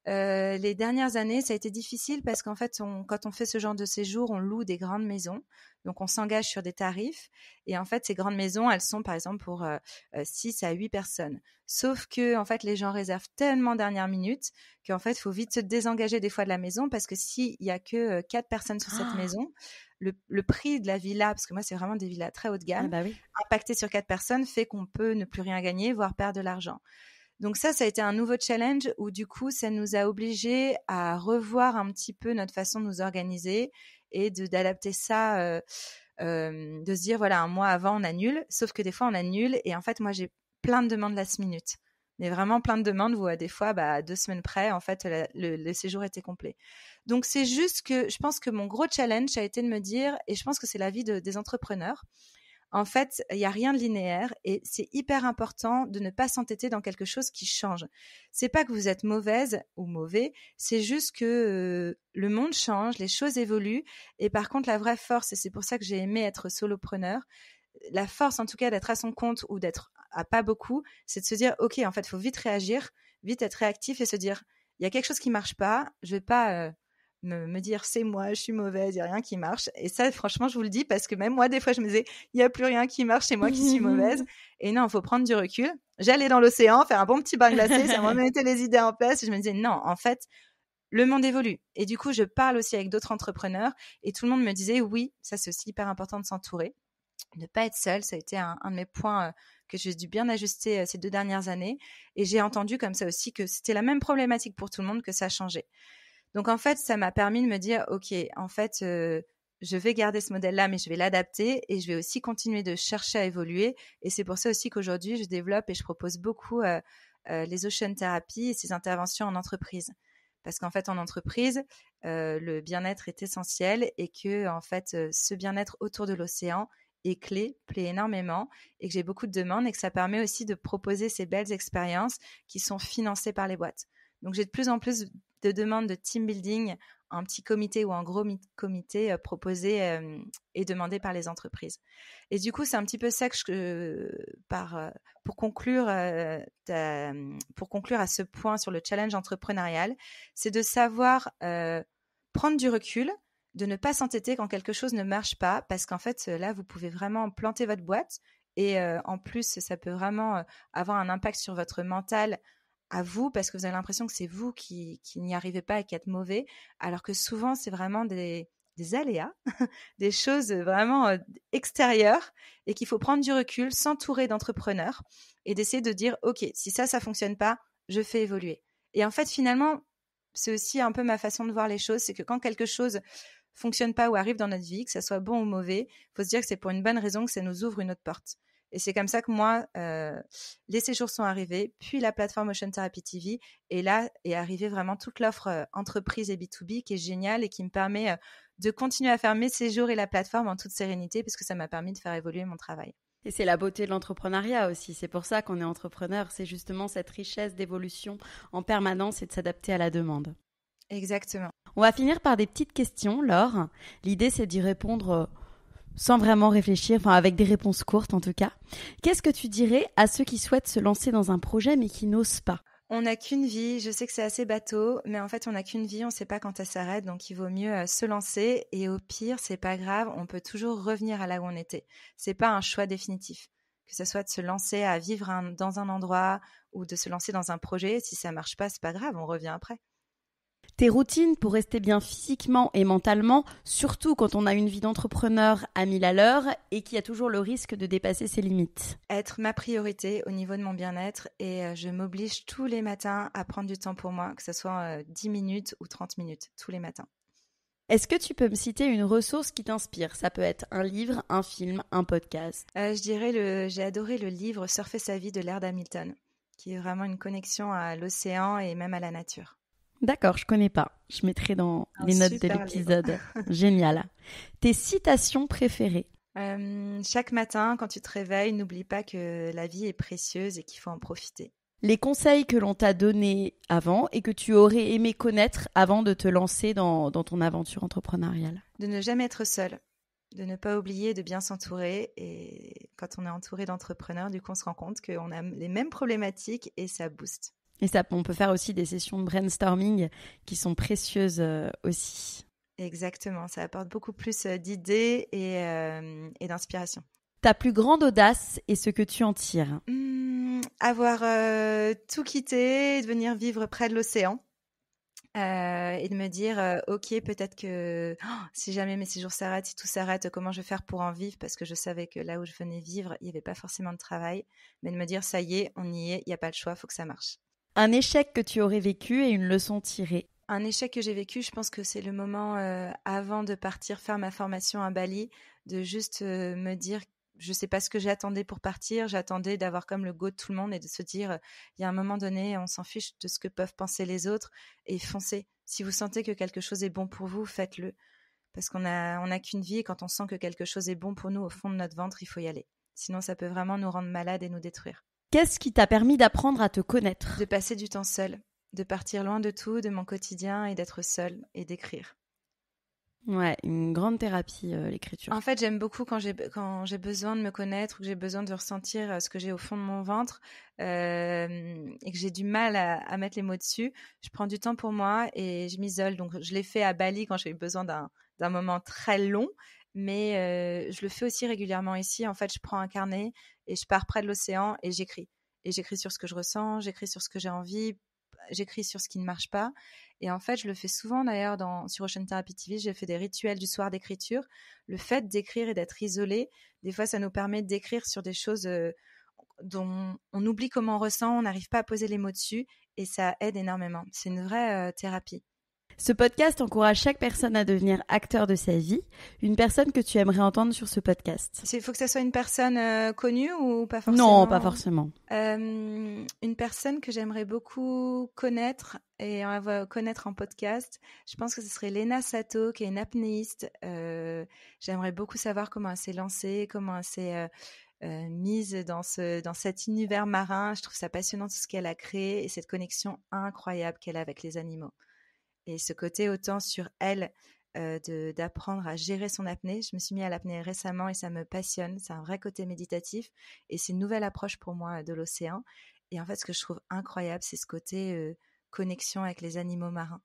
les dernières années, ça a été difficile parce qu'en fait, quand on fait ce genre de séjour, on loue des grandes maisons. Donc, on s'engage sur des tarifs. Et en fait, ces grandes maisons, elles sont par exemple pour 6 à 8 personnes. Sauf que, en fait, les gens réservent tellement dernière minute qu'en fait, il faut vite se désengager des fois de la maison parce que s'il y a que 4 personnes sur cette maison, le prix de la villa, parce que moi, c'est vraiment des villas très haut de gamme, impacté sur 4 personnes, fait qu'on peut ne plus rien gagner, voire perdre de l'argent. Donc ça a été un nouveau challenge où du coup, ça nous a obligés à revoir un petit peu notre façon de nous organiser et d'adapter ça, de se dire, voilà, 1 mois avant, on annule. Sauf que des fois, on annule. Et en fait, moi, j'ai plein de demandes last minute. Mais vraiment plein de demandes où des fois, 2 semaines près, en fait, le séjour était complet. Donc, c'est juste que je pense que mon gros challenge a été de me dire, et je pense que c'est la vie des entrepreneurs, en fait, il n'y a rien de linéaire et c'est hyper important de ne pas s'entêter dans quelque chose qui change. C'est pas que vous êtes mauvaise ou mauvais, c'est juste que le monde change, les choses évoluent et par contre, la vraie force, et c'est pour ça que j'ai aimé être solopreneur, la force en tout cas d'être à son compte ou d'être à pas beaucoup, c'est de se dire, ok, en fait, il faut vite réagir, vite être réactif et se dire, il y a quelque chose qui marche pas, je vais pas... me dire c'est moi, je suis mauvaise, il n'y a rien qui marche. Et ça, franchement, je vous le dis parce que même moi, des fois, je me disais, il n'y a plus rien qui marche, c'est moi qui suis mauvaise. Et non, il faut prendre du recul. J'allais dans l'océan, faire un bon petit bain glacé, ça me remettait les idées en place. Et je me disais, non, en fait, le monde évolue. Et du coup, je parle aussi avec d'autres entrepreneurs et tout le monde me disait, oui, ça c'est aussi hyper important de s'entourer. Ne pas être seule, ça a été un de mes points que j'ai dû bien ajuster ces 2 dernières années. Et j'ai entendu comme ça aussi que c'était la même problématique pour tout le monde, que ça changeait. Donc, en fait, ça m'a permis de me dire, OK, en fait, je vais garder ce modèle-là, mais je vais l'adapter et je vais aussi continuer de chercher à évoluer. Et c'est pour ça aussi qu'aujourd'hui, je développe et je propose beaucoup les ocean therapy et ces interventions en entreprise. Parce qu'en fait, en entreprise, le bien-être est essentiel et que, en fait, ce bien-être autour de l'océan est clé, plaît énormément et que j'ai beaucoup de demandes et que ça permet aussi de proposer ces belles expériences qui sont financées par les boîtes. Donc, j'ai de plus en plus de demandes de team building en petit comité ou en gros comité proposés et demandés par les entreprises. Et du coup, c'est un petit peu ça que pour conclure à ce point sur le challenge entrepreneurial, c'est de savoir prendre du recul, de ne pas s'entêter quand quelque chose ne marche pas, parce qu'en fait, là, vous pouvez vraiment planter votre boîte et en plus, ça peut vraiment avoir un impact sur votre mental à vous, parce que vous avez l'impression que c'est vous qui n'y arrivez pas et qui êtes mauvais, alors que souvent, c'est vraiment des aléas, des choses vraiment extérieures et qu'il faut prendre du recul, s'entourer d'entrepreneurs et d'essayer de dire, OK, si ça fonctionne pas, je fais évoluer. Et en fait, finalement, c'est aussi un peu ma façon de voir les choses, c'est que quand quelque chose fonctionne pas ou arrive dans notre vie, que ça soit bon ou mauvais, il faut se dire que c'est pour une bonne raison, que ça nous ouvre une autre porte. Et c'est comme ça que moi, les séjours sont arrivés, puis la plateforme Ocean Therapy TV. Et là est arrivée vraiment toute l'offre entreprise et B2B qui est géniale et qui me permet de continuer à faire mes séjours et la plateforme en toute sérénité parce que ça m'a permis de faire évoluer mon travail. Et c'est la beauté de l'entrepreneuriat aussi. C'est pour ça qu'on est entrepreneur. C'est justement cette richesse d'évolution en permanence et de s'adapter à la demande. Exactement. On va finir par des petites questions, Laure. L'idée, c'est d'y répondre sans vraiment réfléchir, enfin avec des réponses courtes en tout cas. Qu'est-ce que tu dirais à ceux qui souhaitent se lancer dans un projet mais qui n'osent pas ? On n'a qu'une vie, je sais que c'est assez bateau, mais en fait on n'a qu'une vie, on ne sait pas quand elle s'arrête, donc il vaut mieux se lancer et au pire, c'est pas grave, on peut toujours revenir à là où on était. C'est pas un choix définitif, que ce soit de se lancer à vivre dans un endroit ou de se lancer dans un projet, si ça marche pas, c'est pas grave, on revient après. Tes routines pour rester bien physiquement et mentalement, surtout quand on a une vie d'entrepreneur à 1000 à l'heure et qu'il y a toujours le risque de dépasser ses limites. Être ma priorité au niveau de mon bien-être et je m'oblige tous les matins à prendre du temps pour moi, que ce soit 10 minutes ou 30 minutes, tous les matins. Est-ce que tu peux me citer une ressource qui t'inspire ? Ça peut être un livre, un film, un podcast. Je dirais j'ai adoré le livre Surfer sa vie de Laird Hamilton, qui est vraiment une connexion à l'océan et même à la nature. D'accord, je connais pas. Je mettrai dans les notes de l'épisode. Génial. Tes citations préférées ? Chaque matin, quand tu te réveilles, n'oublie pas que la vie est précieuse et qu'il faut en profiter. Les conseils que l'on t'a donnés avant et que tu aurais aimé connaître avant de te lancer dans ton aventure entrepreneuriale ? De ne jamais être seul, de ne pas oublier de bien s'entourer. Et quand on est entouré d'entrepreneurs, du coup, on se rend compte qu'on a les mêmes problématiques et ça booste. Et ça, on peut faire aussi des sessions de brainstorming qui sont précieuses aussi. Exactement, ça apporte beaucoup plus d'idées et d'inspiration. Ta plus grande audace et ce que tu en tires ? Avoir tout quitté, de venir vivre près de l'océan et de me dire ok, peut-être que si jamais mes séjours s'arrêtent, si tout s'arrête, comment je vais faire pour en vivre ? Parce que je savais que là où je venais vivre, il n'y avait pas forcément de travail. Mais de me dire ça y est, on y est, il n'y a pas le choix, il faut que ça marche. Un échec que tu aurais vécu et une leçon tirée ? Un échec que j'ai vécu, je pense que c'est le moment avant de partir faire ma formation à Bali, de juste me dire, je ne sais pas ce que j'attendais pour partir, j'attendais d'avoir comme le go de tout le monde et de se dire, il y a un moment donné, on s'en fiche de ce que peuvent penser les autres et foncez. Si vous sentez que quelque chose est bon pour vous, faites-le. Parce qu'on a qu'une vie et quand on sent que quelque chose est bon pour nous au fond de notre ventre, il faut y aller. Sinon, ça peut vraiment nous rendre malades et nous détruire. Qu'est-ce qui t'a permis d'apprendre à te connaître ? De passer du temps seul, de partir loin de tout, de mon quotidien et d'être seule et d'écrire. Ouais, une grande thérapie, l'écriture. En fait, j'aime beaucoup quand j'ai besoin de me connaître ou que j'ai besoin de ressentir ce que j'ai au fond de mon ventre et que j'ai du mal à mettre les mots dessus. Je prends du temps pour moi et je m'isole. Donc, je l'ai fait à Bali quand j'ai eu besoin d'un moment très long, mais je le fais aussi régulièrement ici. En fait, je prends un carnet et je pars près de l'océan et j'écris. Et j'écris sur ce que je ressens, j'écris sur ce que j'ai envie, j'écris sur ce qui ne marche pas. Et en fait, je le fais souvent d'ailleurs sur Ocean Therapy TV. J'ai fait des rituels du soir d'écriture. Le fait d'écrire et d'être isolé, des fois, ça nous permet d'écrire sur des choses dont on oublie comment on ressent, on n'arrive pas à poser les mots dessus et ça aide énormément. C'est une vraie thérapie. Ce podcast encourage chaque personne à devenir acteur de sa vie. Une personne que tu aimerais entendre sur ce podcast ? Il faut que ça soit une personne connue ou pas forcément ? Non, pas forcément. Une personne que j'aimerais beaucoup connaître et connaître en podcast, je pense que ce serait Lena Sato, qui est une apnéiste. J'aimerais beaucoup savoir comment elle s'est lancée, comment elle s'est mise dans cet univers marin. Je trouve ça passionnant tout ce qu'elle a créé et cette connexion incroyable qu'elle a avec les animaux. Et ce côté autant sur elle d'apprendre à gérer son apnée. Je me suis mis à l'apnée récemment et ça me passionne. C'est un vrai côté méditatif et c'est une nouvelle approche pour moi de l'océan. Et en fait, ce que je trouve incroyable, c'est ce côté connexion avec les animaux marins.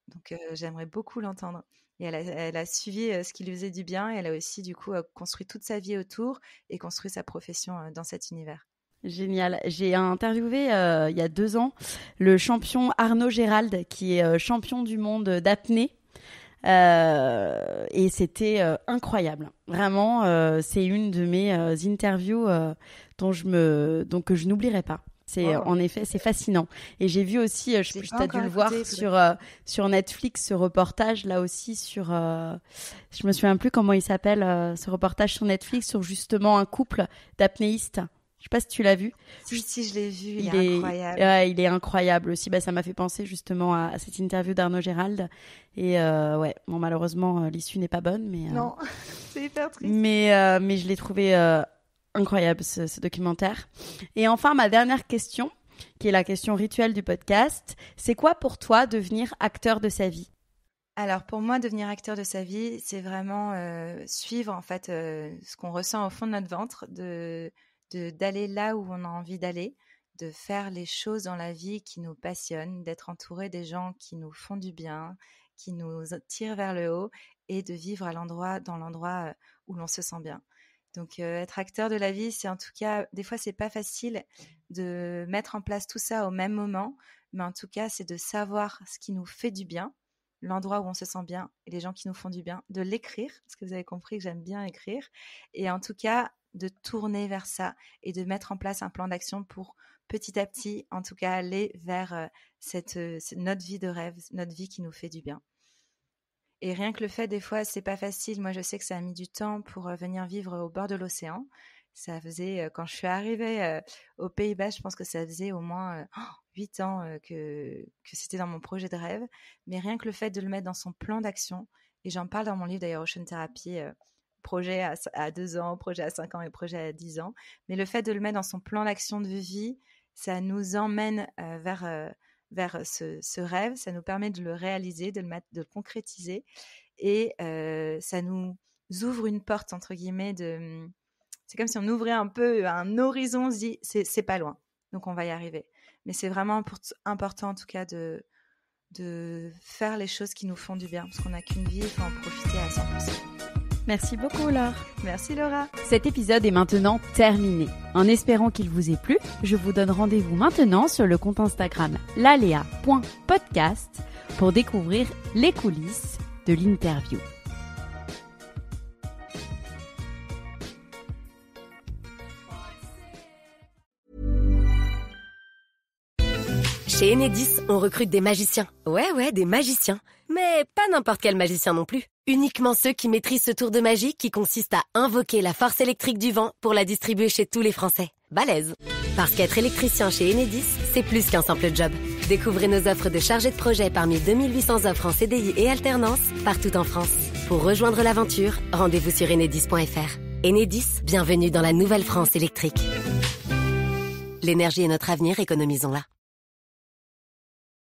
Donc, j'aimerais beaucoup l'entendre. Et elle a suivi ce qui lui faisait du bien et elle a aussi, du coup, construit toute sa vie autour et construit sa profession dans cet univers. Génial. J'ai interviewé il y a 2 ans le champion Arnaud Gérald, qui est champion du monde d'apnée. Et c'était incroyable. Vraiment, c'est une de mes interviews que je n'oublierai pas. En effet, c'est fascinant. Et j'ai vu aussi, je sais plus si tu as dû le voir sur Netflix, ce reportage là aussi sur, je me souviens plus comment il s'appelle, ce reportage sur Netflix sur justement un couple d'apnéistes. Je sais pas si tu l'as vu. Si, je l'ai vu, il est incroyable. Il est incroyable aussi. Ça m'a fait penser justement à cette interview d'Arnaud Gérald. Et malheureusement, l'issue n'est pas bonne. Mais, non, c'est hyper triste. Mais je l'ai trouvé incroyable, ce documentaire. Et enfin, ma dernière question, qui est la question rituelle du podcast. C'est quoi pour toi devenir acteur de sa vie ? Alors pour moi, devenir acteur de sa vie, c'est vraiment suivre en fait ce qu'on ressent au fond de notre ventre, d'aller là où on a envie d'aller, de faire les choses dans la vie qui nous passionnent, d'être entouré des gens qui nous font du bien, qui nous tirent vers le haut et de vivre dans l'endroit où l'on se sent bien. Donc être acteur de la vie, c'est en tout cas, des fois c'est pas facile de mettre en place tout ça au même moment, mais en tout cas c'est de savoir ce qui nous fait du bien, l'endroit où on se sent bien et les gens qui nous font du bien, de l'écrire, parce que vous avez compris que j'aime bien écrire, et en tout cas de tourner vers ça et de mettre en place un plan d'action pour petit à petit, en tout cas, aller vers notre vie de rêve, notre vie qui nous fait du bien. Et rien que le fait, des fois, c'est pas facile. Moi, je sais que ça a mis du temps pour venir vivre au bord de l'océan. Ça faisait, quand je suis arrivée aux Pays-Bas, je pense que ça faisait au moins 8 ans que c'était dans mon projet de rêve. Mais rien que le fait de le mettre dans son plan d'action, et j'en parle dans mon livre d'ailleurs, Ocean Therapy, projet à 2 ans, projet à 5 ans et projet à 10 ans. Mais le fait de le mettre dans son plan d'action de vie, ça nous emmène vers ce rêve, ça nous permet de le réaliser, de le concrétiser, et ça nous ouvre une porte, entre guillemets, c'est comme si on ouvrait un peu un horizon, on se dit c'est pas loin, donc on va y arriver. Mais c'est vraiment important en tout cas de faire les choses qui nous font du bien, parce qu'on n'a qu'une vie, il faut en profiter à 100%. Merci beaucoup, Laure. Merci, Laura. Cet épisode est maintenant terminé. En espérant qu'il vous ait plu, je vous donne rendez-vous maintenant sur le compte Instagram lalea.podcast pour découvrir les coulisses de l'interview. Chez Enedis, on recrute des magiciens. Ouais, des magiciens. Mais pas n'importe quel magicien non plus. Uniquement ceux qui maîtrisent ce tour de magie qui consiste à invoquer la force électrique du vent pour la distribuer chez tous les Français. Balèze. Parce qu'être électricien chez Enedis, c'est plus qu'un simple job. Découvrez nos offres de chargé de projet parmi 2800 offres en CDI et alternance partout en France. Pour rejoindre l'aventure, rendez-vous sur enedis.fr. Enedis, bienvenue dans la nouvelle France électrique. L'énergie est notre avenir, économisons-la.